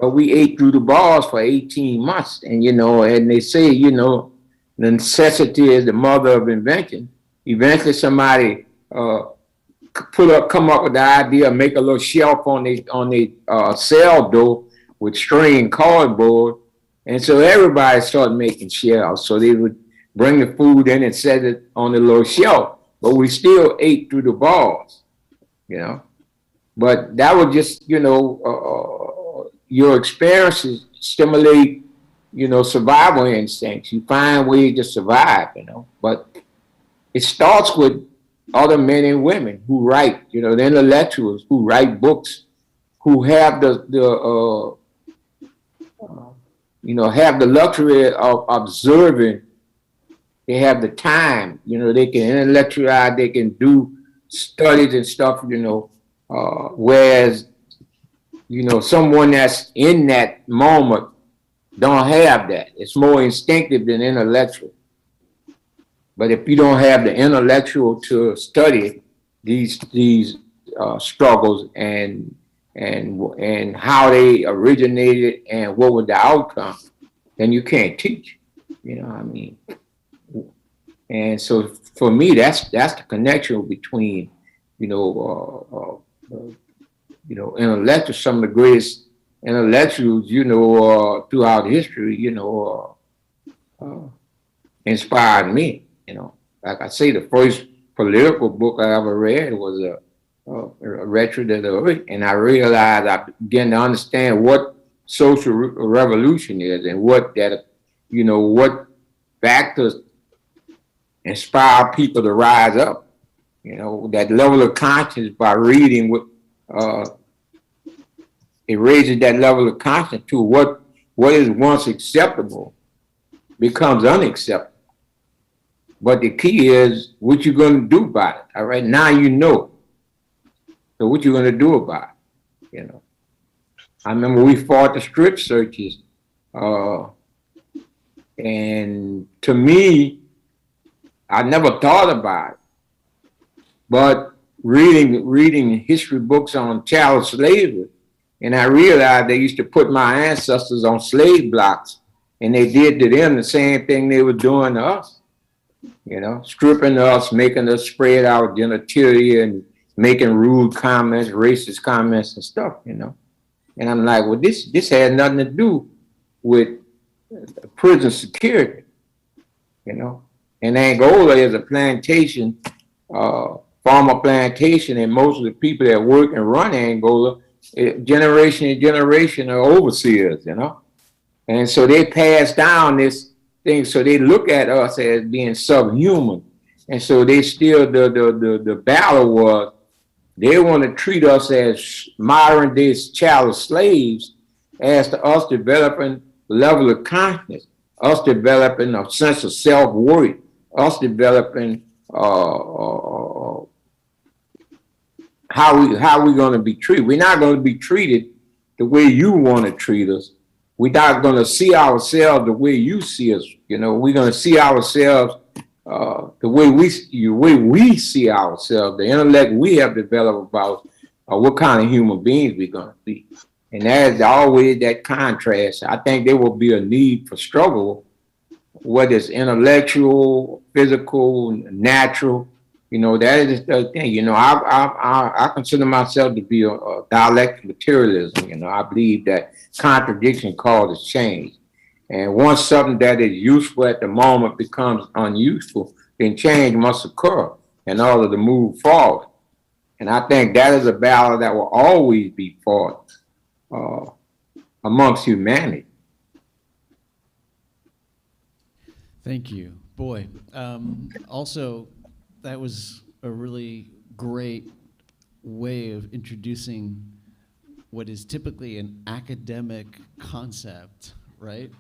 but we ate through the bars for 18 months. And, and they say, the necessity is the mother of invention. Eventually somebody come up with the idea of make a little shelf on the cell door with string cardboard. And so everybody started making shelves. So they would bring the food in and set it on the little shelf, but we still ate through the bars, But that was just, your experiences stimulate, survival instincts. You find ways to survive, But it starts with other men and women who write, the intellectuals who write books, who have have the luxury of observing. They have the time, they can intellectualize, they can do studies and stuff, whereas, someone that's in that moment don't have that. It's more instinctive than intellectual. But if you don't have the intellectual to study these struggles and how they originated and what was the outcome, then you can't teach. And so for me, that's the connection between, intellectuals, some of the greatest intellectuals, throughout history, inspired me. Like I say, the first political book I ever read was a Wretched of the Earth, and I realized I began to understand what social revolution is and what what factors inspire people to rise up. That level of conscience by reading it raises that level of conscience to what is once acceptable becomes unacceptable. But the key is what you're going to do about it. All right, now So what you're going to do about it? I remember we fought the strip searches, and to me, I never thought about it. But reading history books on chattel slavery, and I realized they used to put my ancestors on slave blocks, and they did to them the same thing they were doing to us. Stripping us, making us spread our genitalia and making rude comments, racist comments and stuff, And I'm like, well, this had nothing to do with prison security, And Angola is a plantation, farmer plantation, and most of the people that work and run Angola, generation to generation are overseers, And so they pass down this thing, so they look at us as being subhuman. And so they still, the battle was, they want to treat us as modern day chattel slaves, as to us developing a level of consciousness, us developing a sense of self-worth, us developing how we going to be treated. We're not going to be treated the way you want to treat us. We're not going to see ourselves the way you see us. We're going to see ourselves the way we see ourselves, the intellect we have developed about what kind of human beings we're going to be. And there's always that contrast. I think there will be a need for struggle, whether it's intellectual, physical, natural. That is the thing. I consider myself to be a dialectic materialism. I believe that contradiction causes change. And once something that is useful at the moment becomes unuseful, then change must occur in order to move forward. And I think that is a battle that will always be fought amongst humanity. Thank you. Boy, also, that was a really great way of introducing what is typically an academic concept, right?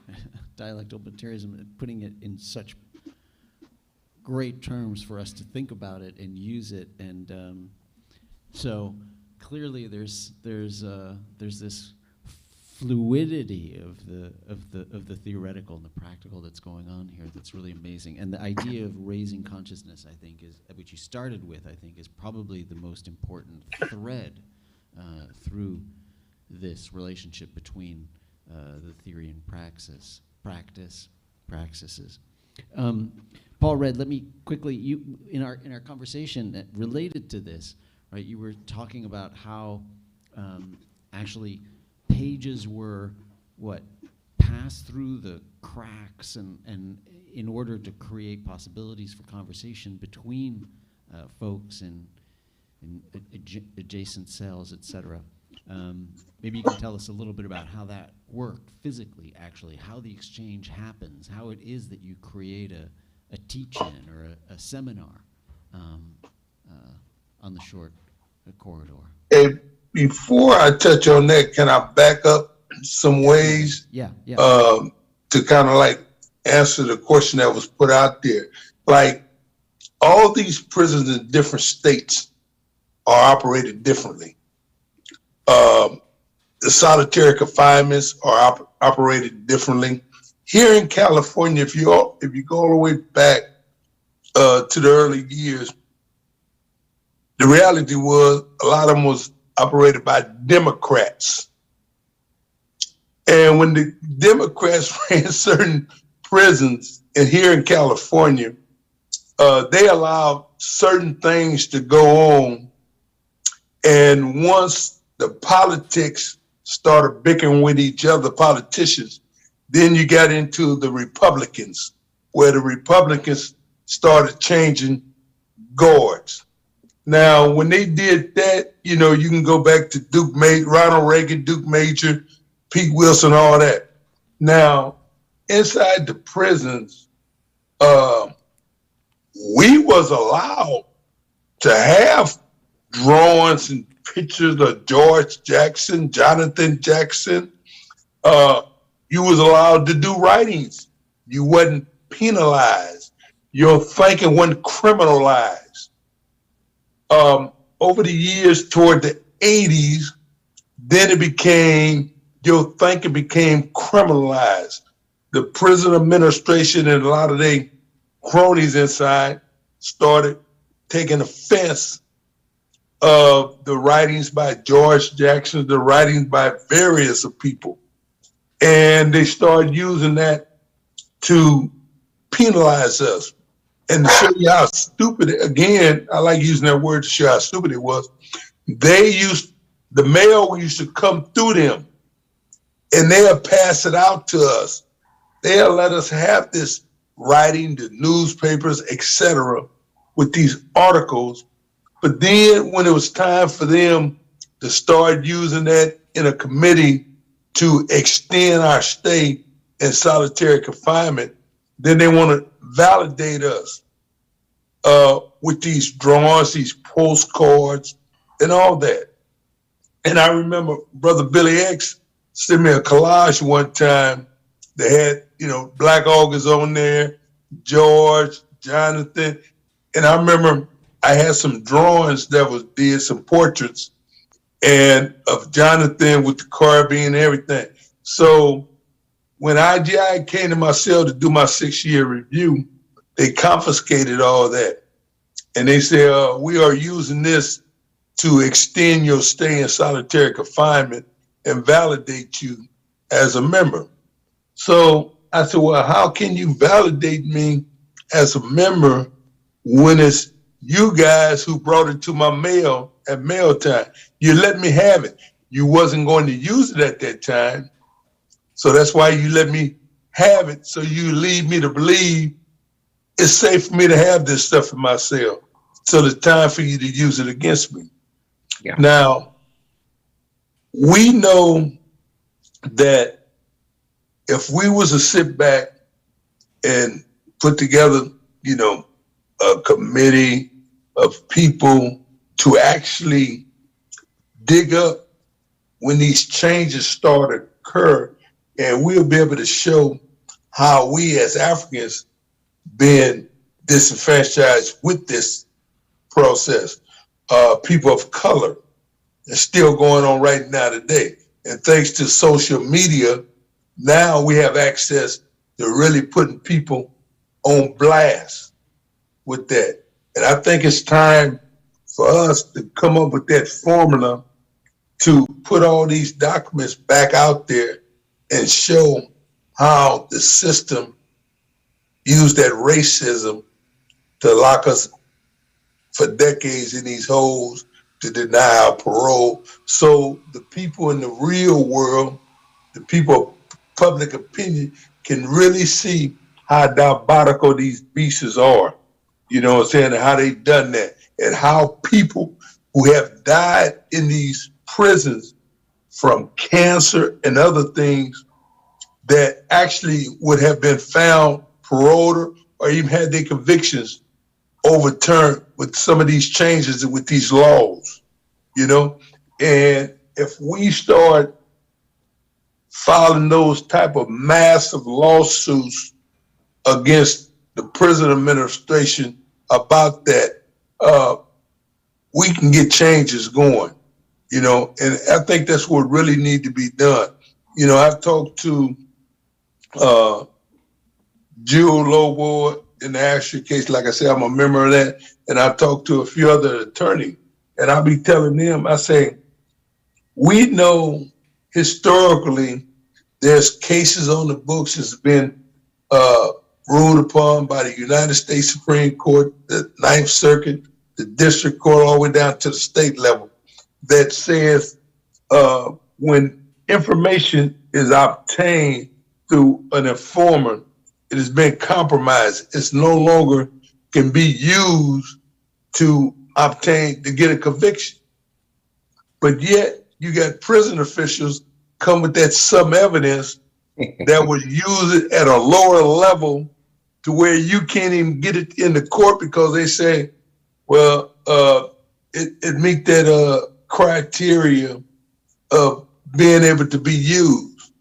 Dialectical materialism, putting it in such great terms for us to think about it and use it. And so clearly there's this fluidity of the theoretical and the practical that's going on here that's really amazing. And the idea of raising consciousness, I think, is which you started with, I think, is probably the most important thread through this relationship between the theory and practices. Paul Red, let me quickly, you in our conversation that related to this, right? You were talking about how actually pages were passed through the cracks and in order to create possibilities for conversation between folks in adjacent cells, et cetera. Maybe you can tell us a little bit about how that worked physically, actually, how the exchange happens, how it is that you create a teach-in or a seminar on the short corridor. And before I touch on that, can I back up some ways? Yeah. To kind of like answer the question that was put out there. Like, all these prisons in different states are operated differently. The solitary confinements are operated differently. Here in California, if you go all the way back to the early years, the reality was a lot of them was operated by Democrats. And when the Democrats ran certain prisons, and here in California, they allowed certain things to go on. And once the politics started bickering with each other, politicians, then you got into the Republicans, where the Republicans started changing guards. Now, when they did that, you can go back to Ronald Reagan, Duke Major, Pete Wilson, all that. Now, inside the prisons, we was allowed to have drawings and pictures of George Jackson, Jonathan Jackson. You was allowed to do writings. You wasn't penalized. Your thinking wasn't criminalized. Over the years toward the 80s, then your thinking became criminalized. The prison administration and a lot of their cronies inside started taking offense of the writings by George Jackson, the writings by various people. And they started using that to penalize us. And to show you how stupid, again, I like using that word to show how stupid it was. The mail used to come through them and they'll pass it out to us. They'll let us have this writing, the newspapers, etc., with these articles. But then when it was time for them to start using that in a committee to extend our stay in solitary confinement, then they want to validate us with these drawings, these postcards, and all that. And I remember Brother Billy X sent me a collage one time that had, Black August on there, George, Jonathan. And I remember I had some drawings that did some portraits and of Jonathan with the carbine and everything. So when IGI came to my cell to do my 6-year review, they confiscated all that. And they said, we are using this to extend your stay in solitary confinement and validate you as a member. So I said, well, how can you validate me as a member when it's you guys who brought it to my mail at mail time? You let me have it. You wasn't going to use it at that time. So that's why you let me have it. So you lead me to believe it's safe for me to have this stuff in my cell. So it's time for you to use it against me. Yeah. Now, we know that if we was to sit back and put together, a committee of people to actually dig up when these changes start to occur, and we'll be able to show how we as Africans been disenfranchised with this process. People of color, it's still going on right now today. And thanks to social media, now we have access to really putting people on blast with that. And I think it's time for us to come up with that formula to put all these documents back out there and show how the system used that racism to lock us for decades in these holes, to deny our parole. So the people in the real world, the people of public opinion, can really see how diabolical these beasts are. You know what I'm saying? And how they done that. And how people who have died in these prisons from cancer and other things that actually would have been found paroled or even had their convictions overturned with some of these changes and with these laws, you know? And if we start filing those type of massive lawsuits against the prison administration about that, we can get changes going, you know? And I think that's what really need to be done. You know, I've talked to Jill Lobo in the Asher case. Like I said, I'm a member of that. And I talked to a few other attorneys, and I'll be telling them, I say, we know historically there's cases on the books that's been ruled upon by the United States Supreme Court, the Ninth Circuit, the District Court, all the way down to the state level, that says when information is obtained through an informant, it has been compromised. It's no longer can be used to get a conviction. But yet you got prison officials come with that some evidence that would use it at a lower level to where you can't even get it in the court because they say, well, it meet that criteria of being able to be used.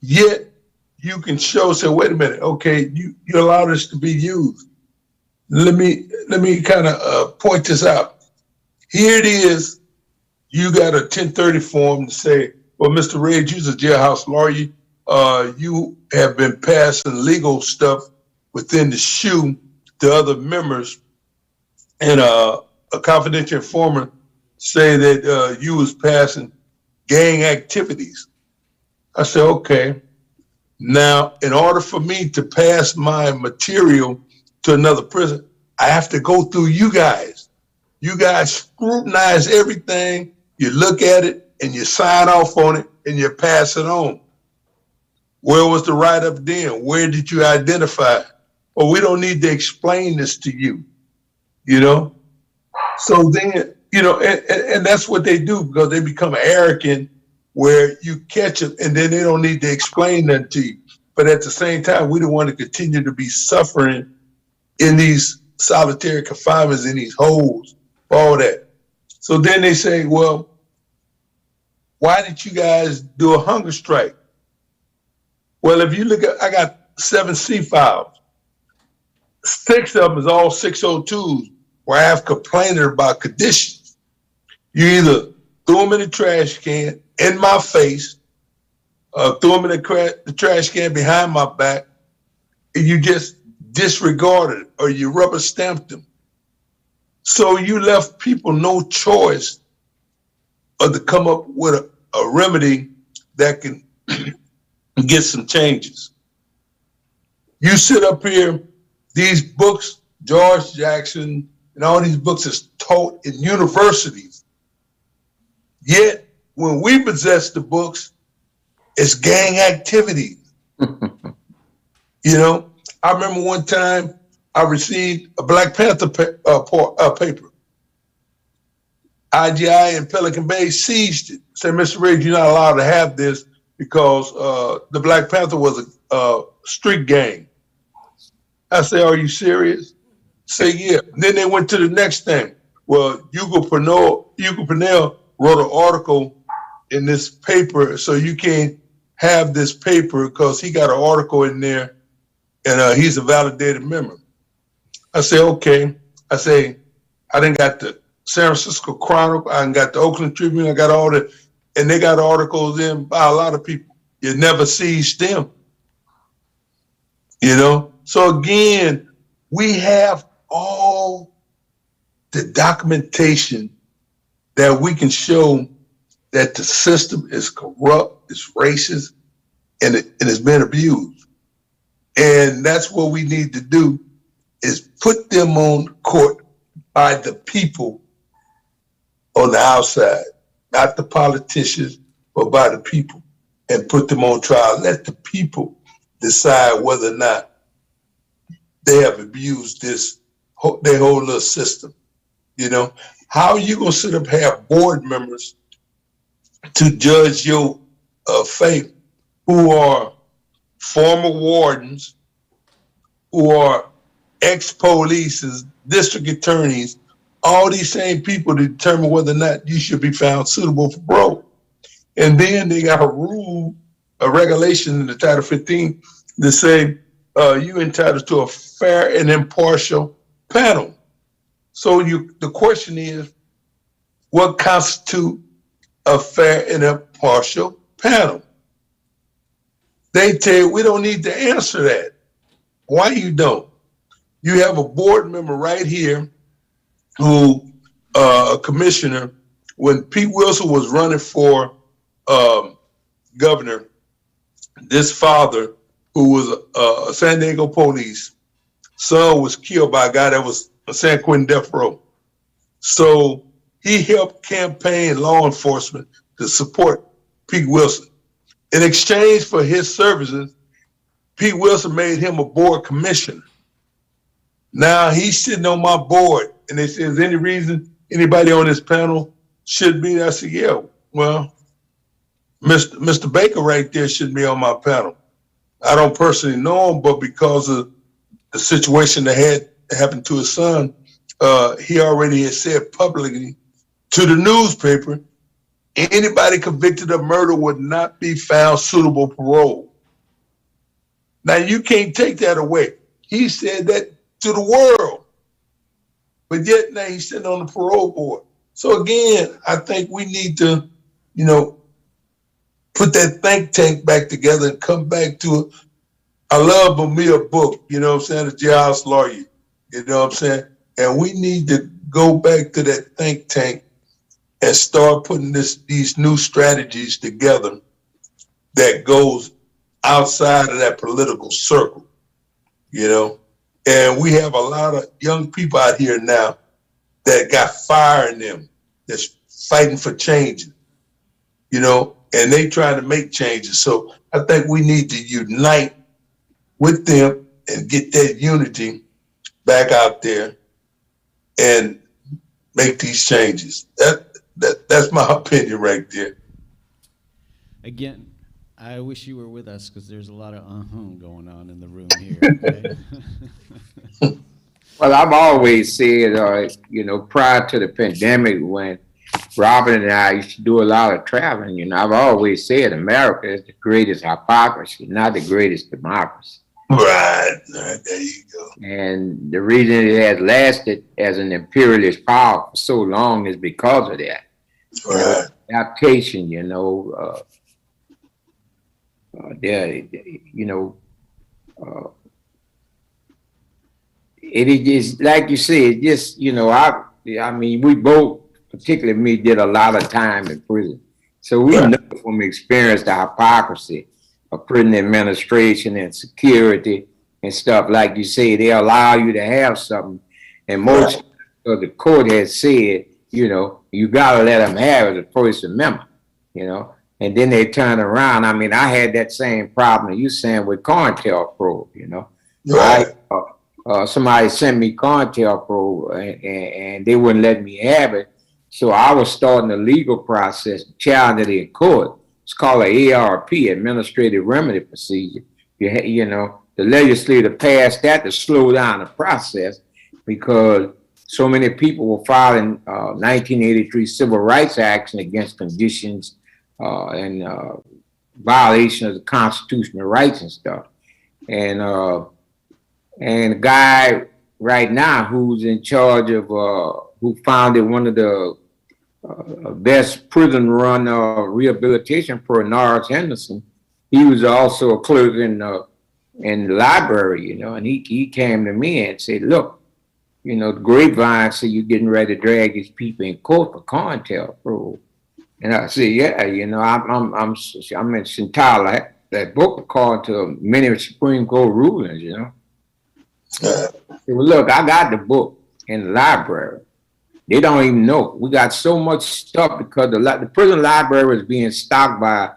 Yet you can show, say, wait a minute, okay, you allow this to be used. Let me kind of point this out. Here it is. You got a 1030 form to say, well, Mr. Rage, you're a jailhouse lawyer. You have been passing legal stuff within the SHU to other members, and a confidential informant say that you was passing gang activities. I said, okay. Now, in order for me to pass my material to another prison, I have to go through you guys. You guys scrutinize everything, you look at it, and you sign off on it, and you pass it on. Where was the write-up then? Where did you identify? Well, we don't need to explain this to you, you know? So then, you know, and that's what they do, because they become arrogant, where you catch them and then they don't need to explain that to you. But at the same time, we don't want to continue to be suffering in these solitary confinements, in these holes, all that. So then they say, well, why did you guys do a hunger strike? Well, if you look at, I got 7 C files. 6 of them is all 602s where I have complained about conditions. You either threw them in the trash can in my face, threw them in the trash can behind my back, and you just disregarded it, or you rubber stamped them. So you left people no choice but to come up with a remedy that can get some changes. You sit up here, these books, George Jackson, and all these books is taught in universities. Yet, when we possess the books, it's gang activities. You know, I remember one time I received a Black Panther paper. IGI in Pelican Bay seized it. Said, Mr. Riggs, you're not allowed to have this because the Black Panther was a street gang. I say, are you serious? Say, yeah. Then they went to the next thing. Well, Hugo Purnell wrote an article in this paper, so you can't have this paper because he got an article in there and he's a validated member. I say, okay. I say, I done got the San Francisco Chronicle, I done got the Oakland Tribune, I got all the, and they got articles in by a lot of people. You never seized them. You know? So again, we have all the documentation that we can show that the system is corrupt, it's racist, and it's been abused. And that's what we need to do, is put them on court by the people on the outside, not the politicians, but by the people, and put them on trial. Let the people decide whether or not they have abused their whole little system. How are you going to sit up and have board members to judge your fate who are former wardens, who are ex-police, district attorneys, all these same people to determine whether or not you should be found suitable for parole? And then they got a regulation in the Title 15 that say you entitled to a fair and impartial panel. So the question is, what constitutes a fair and impartial panel? They tell you, we don't need to answer that. Why you don't? You have a board member right here who, a commissioner, when Pete Wilson was running for governor, this father, who was a San Diego police, son was killed by a guy that was a San Quentin death row. So he helped campaign law enforcement to support Pete Wilson. In exchange for his services, Pete Wilson made him a board commissioner. Now he's sitting on my board, and they say, is there any reason anybody on this panel should be? I said, yeah, well, Mr. Baker right there should be on my panel. I don't personally know him, but because of the situation that had happened to his son, he already had said publicly to the newspaper, anybody convicted of murder would not be found suitable for parole. Now you can't take that away. He said that to the world, but yet now he's sitting on the parole board. So again, I think we need to, put that think tank back together and come back to it. I love Bamia book, the jailhouse lawyer, And we need to go back to that think tank and start putting these new strategies together that goes outside of that political circle, And we have a lot of young people out here now that got fire in them, that's fighting for changes, and they trying to make changes. So I think we need to unite with them and get that unity back out there and make these changes. That's my opinion right there. Again, I wish you were with us because there's a lot of going on in the room here. Okay? Well, I've always said, prior to the pandemic, when Robert and I used to do a lot of traveling, I've always said America is the greatest hypocrisy, not the greatest democracy. Right, there you go. And the reason it has lasted as an imperialist power for so long is because of that. Right. Adaptation, it is just, like you said, just, we both, particularly me, did a lot of time in prison. So we know from experience the hypocrisy of prison administration and security and stuff. Like you say, they allow you to have something. And most of the court has said, you got to let them have it as a First Amendment, and then they turn around. I mean, I had that same problem you saying with COINTELPRO, Right. Somebody sent me COINTELPRO and they wouldn't let me have it. So I was starting a legal process to challenge it in court. It's called an ARP, Administrative Remedy Procedure. The legislature passed that to slow down the process because so many people were filing 1983 civil rights action against conditions and violation of the constitutional rights and stuff. And the guy right now who's in charge of, who founded one of the best prison run rehabilitation for Norris Henderson, he was also a clerk in the library, and he came to me and said, look, the grapevine said you're getting ready to drag these people in court for COINTELPRO. And I said, yeah, you know, I'm in Chantala. That book according to many Supreme Court rulings, you know. Uh, Well, look, I got the book in the library. They don't even know. We got so much stuff because the prison library is being stocked by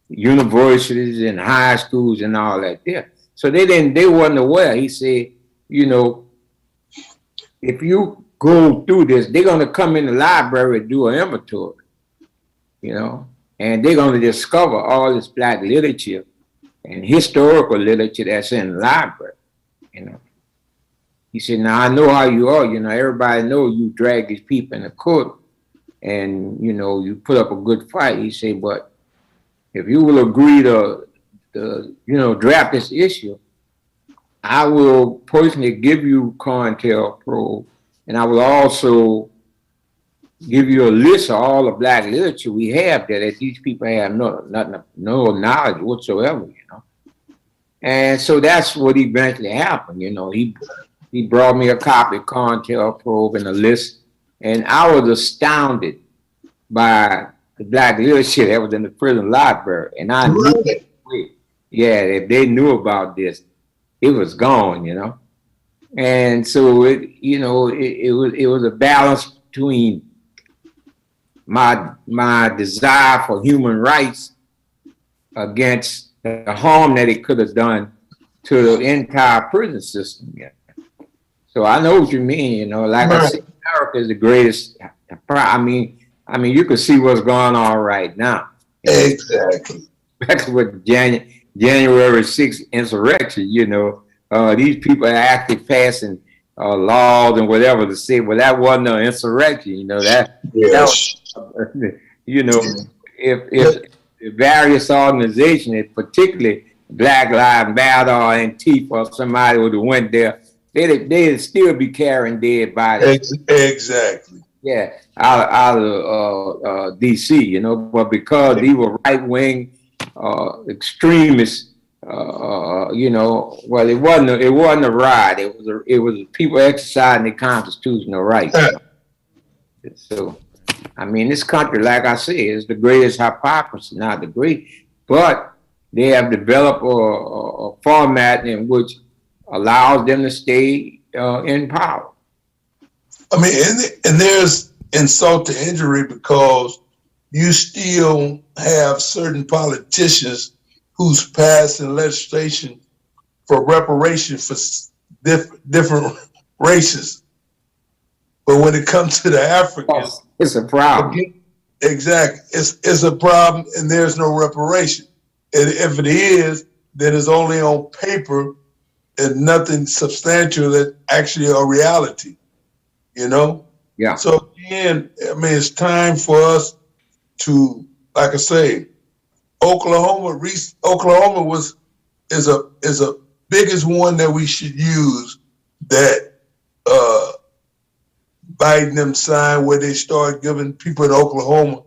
universities and high schools and all that there. So they wasn't aware. He said, you know, if you go through this, they're gonna come in the library and do an inventory, you know, and they're gonna discover all this black literature and historical literature that's in the library, you know. He said, now I know how you are, you know, everybody knows you drag these people in the court and, you know, you put up a good fight. He said, but if you will agree to you know, draft this issue, I will personally give you COINTELPRO, and I will also give you a list of all the black literature we have that these people have no knowledge whatsoever, you know. And so that's what eventually happened, you know. He brought me a copy of COINTELPRO and a list, and I was astounded by the black literature that was in the prison library. And I knew, yeah, if they knew about this, it was gone, you know. And so it, you know, it was a balance between my desire for human rights against the harm that it could have done to the entire prison system. Yeah. So I know what you mean, you know, like I said, America is the greatest. I mean, you can see what's going on right now. Exactly. Back with January 6th insurrection, you know, these people are actually passing laws and whatever to say, well, that wasn't an insurrection, you know, that was, you know, if various organizations, particularly Black Lives Matter or Antifa or somebody would have went there, they'd still be carrying dead bodies. Exactly. Yeah, out of D.C., you know, but because these were right-wing extremists, you know, well, it wasn't a riot. It was people exercising their constitutional rights. So, I mean, this country, like I said, is the greatest hypocrisy, not the great, but they have developed a format in which allows them to stay in power. I mean, and there's insult to injury because you still have certain politicians who's passing legislation for reparation for different races. But when it comes to the Africans, it's a problem. Exactly. It's a problem and there's no reparation. And if it is, then it's only on paper and nothing substantial that actually a reality, you know? Yeah. So again, I mean, it's time for us to, like I say, Oklahoma is a biggest one that we should use that Biden them signed where they started giving people in Oklahoma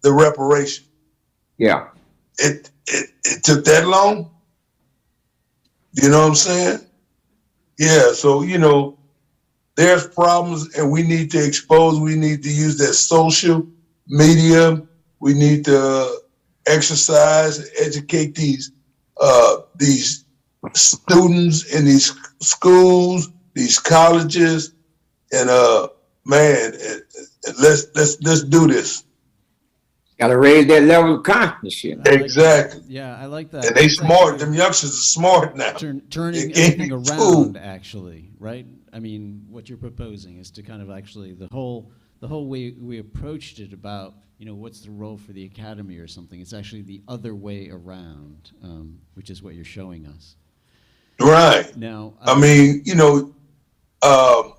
the reparation. Yeah. It took that long. You know what I'm saying? Yeah. So, you know, there's problems and we need to expose, we need to use that social media. We need to exercise and educate these students in these schools, these colleges, and man, let's do this. Got to raise that level of consciousness, you know. Exactly. Yeah, I like that. And they smart. Them youngsters are smart now. Turning everything around, actually, right? I mean, what you're proposing is to kind of actually the whole way we approached it about, you know, what's the role for the academy or something. It's actually the other way around, which is what you're showing us. Right. Now, I mean, you know,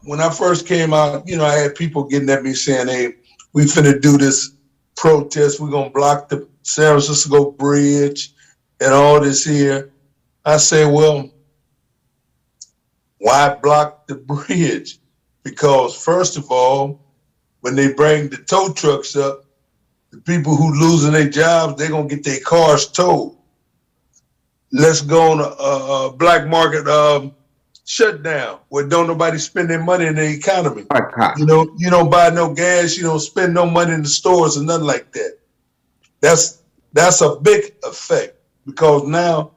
when I first came out, you know, I had people getting at me saying, "Hey, we finna do this protest. We're gonna block the San Francisco Bridge and all this here." I say, well, why block the bridge? Because first of all, when they bring the tow trucks up, the people who losing their jobs, they're gonna get their cars towed. Let's go on a black market shutdown where don't nobody spend their money in the economy. You know, you don't buy no gas, you don't spend no money in the stores or nothing like that. That's a big effect, because now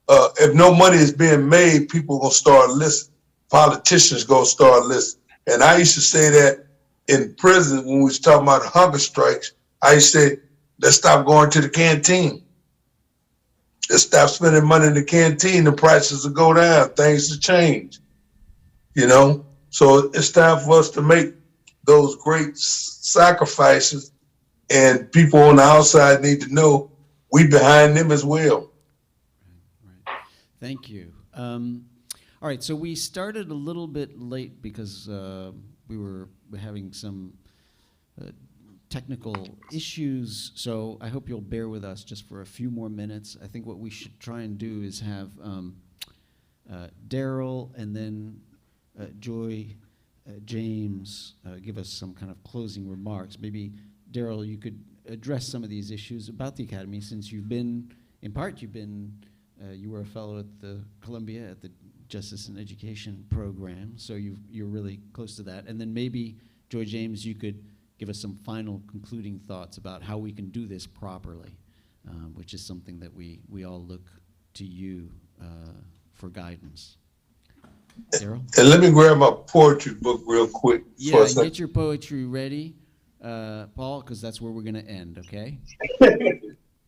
if no money is being made, people gonna start listening. Politicians gonna start listening. And I used to say that in prison when we was talking about hunger strikes. I used to say, let's stop going to the canteen. Let's stop spending money in the canteen. The prices will go down. Things will change. You know, so it's time for us to make those great sacrifices, and people on the outside need to know we behind them as well. Right. Thank you. All right, so we started a little bit late because we were having some technical issues, so I hope you'll bear with us just for a few more minutes. I think what we should try and do is have Darryl and then Joy James give us some kind of closing remarks. Maybe, Darryl, you could address some of these issues about the Academy, since you've been, in part, you were a fellow at the Columbia at the Justice and Education program, so you're really close to that. And then maybe, Joy James, you could give us some final concluding thoughts about how we can do this properly, which is something that we all look to you for guidance. Darryl? And let me grab my poetry book real quick. Yeah, get your poetry ready, Paul, because that's where we're going to end, okay?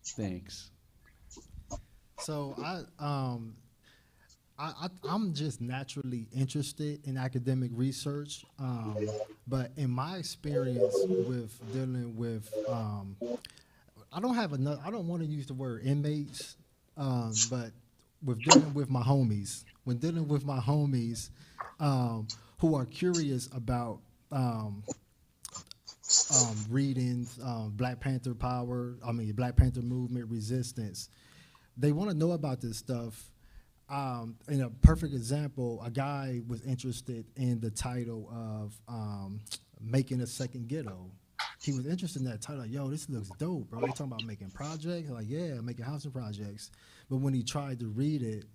Thanks. So I'm just naturally interested in academic research, but in my experience with dealing with, I don't want to use the word inmates, but with dealing with my homies, who are curious about reading Black Panther Black Panther movement, resistance. They want to know about this stuff. In a perfect example, a guy was interested in the title of Making a Second Ghetto. He was interested in that title. Like, yo, this looks dope, bro. They talking about making projects. Like, yeah, making housing projects. But when he tried to read it,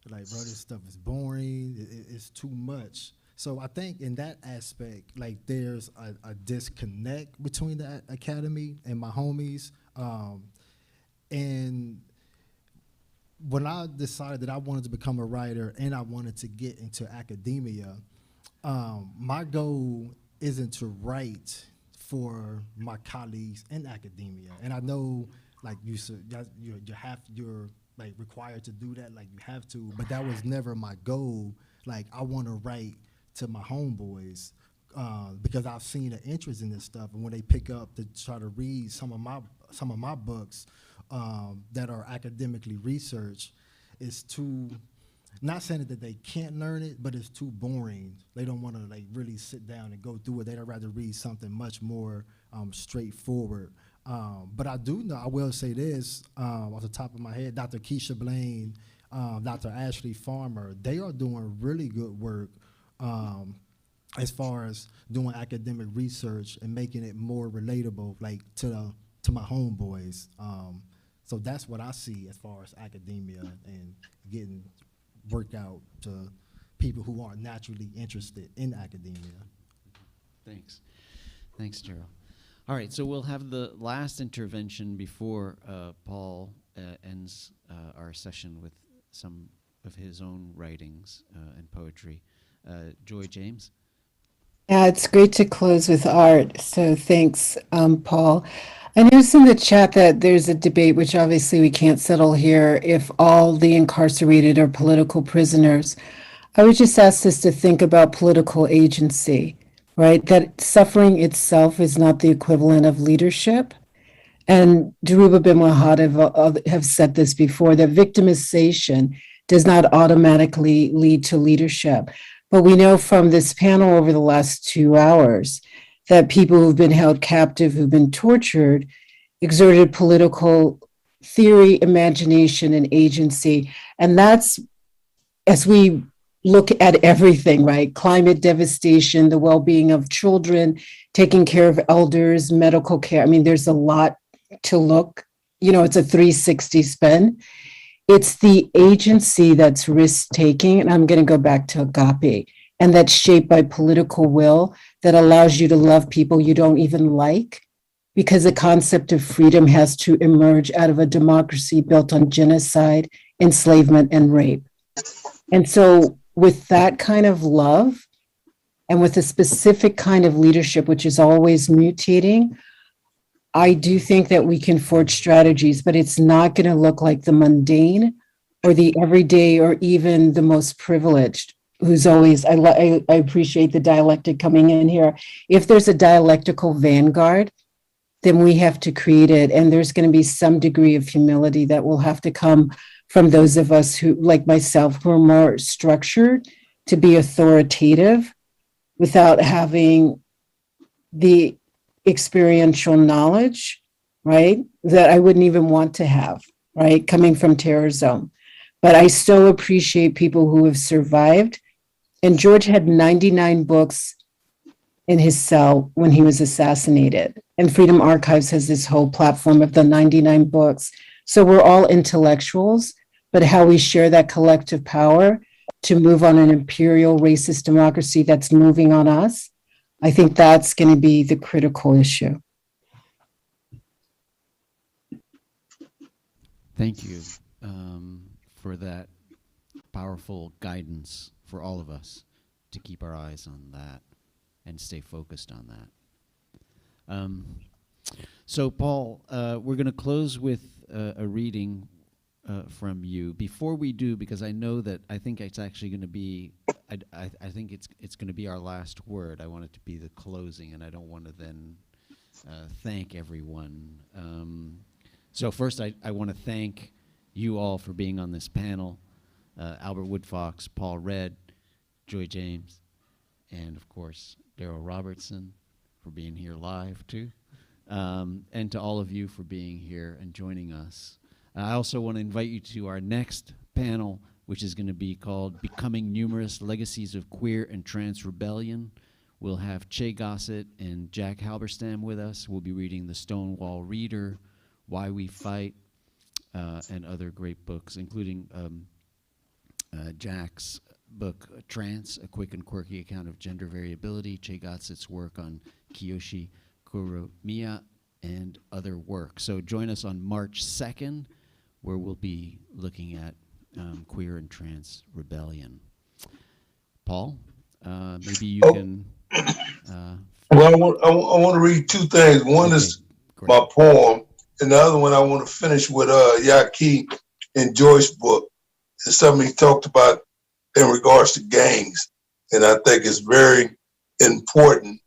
like, bro, this stuff is boring. It's too much. So I think in that aspect, like, there's a disconnect between the Academy and my homies. And when I decided that I wanted to become a writer and I wanted to get into academia, my goal isn't to write for my colleagues in academia. And I know, like you said, you're like required to do that, like you have to, but that was never my goal. Like, I want to write to my homeboys because I've seen an interest in this stuff, and when they pick up to try to read some of my books that are academically researched, it's too, not saying that they can't learn it, but it's too boring. They don't want to like really sit down and go through it. They'd rather read something much more straightforward. But I do know, I will say this, off the top of my head, Dr. Keisha Blaine, Dr. Ashley Farmer, they are doing really good work as far as doing academic research and making it more relatable, like to my homeboys. So that's what I see as far as academia and getting work out to people who aren't naturally interested in academia. Thanks, Darryl. All right, so we'll have the last intervention before Paul ends our session with some of his own writings and poetry. Joy James. Yeah, it's great to close with art. So thanks, Paul. I noticed in the chat that there's a debate, which obviously we can't settle here, if all the incarcerated are political prisoners. I would just ask us to think about political agency, right? That suffering itself is not the equivalent of leadership. And Dharuba bin Wahad have said this before, that victimization does not automatically lead to leadership. But we know from this panel over the last 2 hours that people who've been held captive, who've been tortured, exerted political theory, imagination, and agency. And that's, as we look at everything, right? Climate devastation, the well-being of children, taking care of elders, medical care. I mean, there's a lot to look, it's a 360 spin. It's the agency that's risk-taking, and I'm going to go back to agape, and that's shaped by political will that allows you to love people you don't even like, because the concept of freedom has to emerge out of a democracy built on genocide, enslavement, and rape. And so with that kind of love and with a specific kind of leadership, which is always mutating, I do think that we can forge strategies, but it's not going to look like the mundane or the everyday or even the most privileged, who's always, I appreciate the dialectic coming in here. If there's a dialectical vanguard, then we have to create it. And there's going to be some degree of humility that will have to come from those of us who, like myself, who are more structured to be authoritative without having the experiential knowledge, right? That I wouldn't even want to have, right? Coming from terror zone. But I so appreciate people who have survived. And George had 99 books in his cell when he was assassinated. And Freedom Archives has this whole platform of the 99 books. So we're all intellectuals, but how we share that collective power to move on an imperial racist democracy that's moving on us, I think that's going to be the critical issue. Thank you for that powerful guidance for all of us to keep our eyes on that and stay focused on that. So, Paul, we're going to close with a reading from you. Before we do, because I know that I think it's actually going to be, I think it's going to be our last word. I want it to be the closing, and I don't want to then thank everyone. So first, I want to thank you all for being on this panel. Albert Woodfox, Paul Redd, Joy James, and of course, Darryl Robertson for being here live too. And to all of you for being here and joining us. I also want to invite you to our next panel, which is going to be called Becoming Numerous, Legacies of Queer and Trans Rebellion. We'll have Che Gossett and Jack Halberstam with us. We'll be reading The Stonewall Reader, Why We Fight, and other great books, including Jack's book, Trans, A Quick and Quirky Account of Gender Variability, Che Gossett's work on Kiyoshi Kuromiya, and other work. So join us on March 2nd, where we'll be looking at queer and trans rebellion. Paul, maybe you can... Well, I want to read two things. One is great. My poem, and the other one I want to finish with Yaqui and Joyce's book. It's something he talked about in regards to gangs. And I think it's very important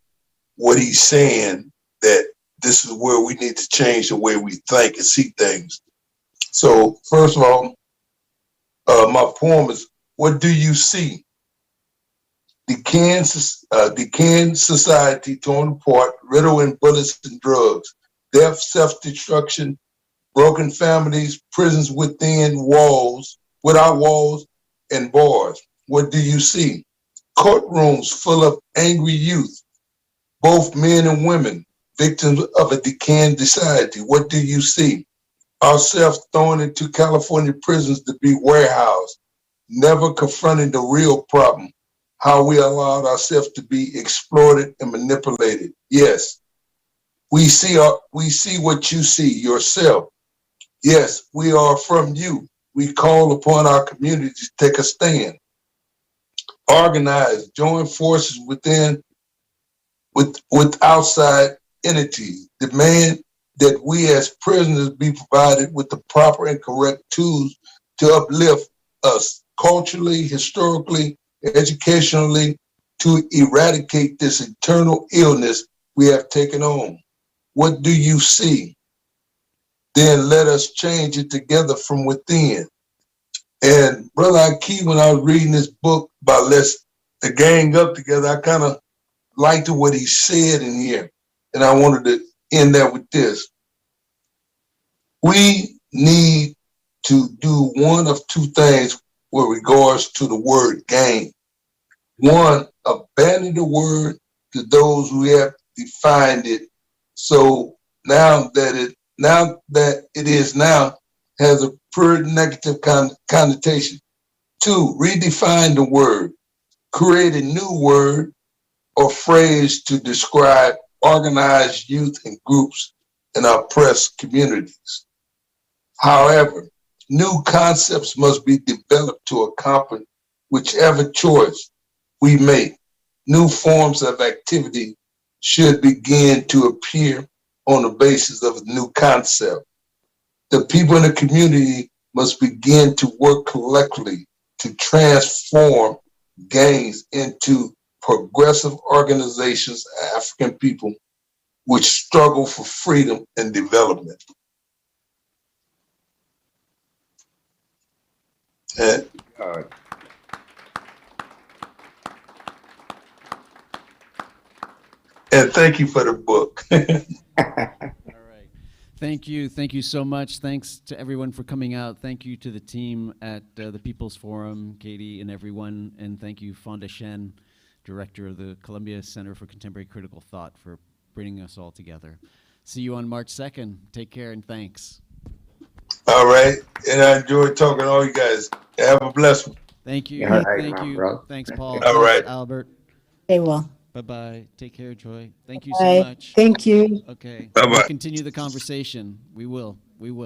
what he's saying, that this is where we need to change the way we think and see things. So first of all, my poem is, what do you see? Decaying society torn apart, riddled in bullets and drugs, death, self-destruction, broken families, prisons within walls, without walls and bars. What do you see? Courtrooms full of angry youth, both men and women, victims of a decaying society. What do you see? Ourselves thrown into California prisons to be warehoused, never confronting the real problem, how we allowed ourselves to be exploited and manipulated. Yes, we see what you see yourself. Yes, we are from you. We call upon our community to take a stand. Organize, join forces with outside entities. Demand that we as prisoners be provided with the proper and correct tools to uplift us culturally, historically, educationally, to eradicate this eternal illness we have taken on. What do you see? Then let us change it together from within. And Brother Aki, when I was reading this book about Let's the Gang Up Together, I kind of liked what he said in here. And I wanted to end that with this. We need to do one of two things with regards to the word gang. One, abandon the word to those who have defined it. So now that it is now has a pretty negative connotation. Two, redefine the word. Create a new word or phrase to describe organized youth and groups in oppressed communities. However, new concepts must be developed to accomplish whichever choice we make. New forms of activity should begin to appear on the basis of a new concept. The people in the community must begin to work collectively to transform gangs into progressive organizations of African people which struggle for freedom and development. And thank you for the book. All right. Thank you so much. Thanks to everyone for coming out. Thank you to the team at the People's Forum, Katie and everyone. And thank you, Fonda Shen, Director of the Columbia Center for Contemporary Critical Thought, for bringing us all together. See you on March 2nd. Take care and thanks. All right. And I enjoyed talking to all you guys. Have a blessed one. Thank you. All right, Thank my you. brother. Thanks, Paul. All Thanks, right. Albert. They will. Bye-bye. Take care, Joy. Thank you so Bye. much. Thank you. Okay. Bye-bye. We'll continue the conversation. We will.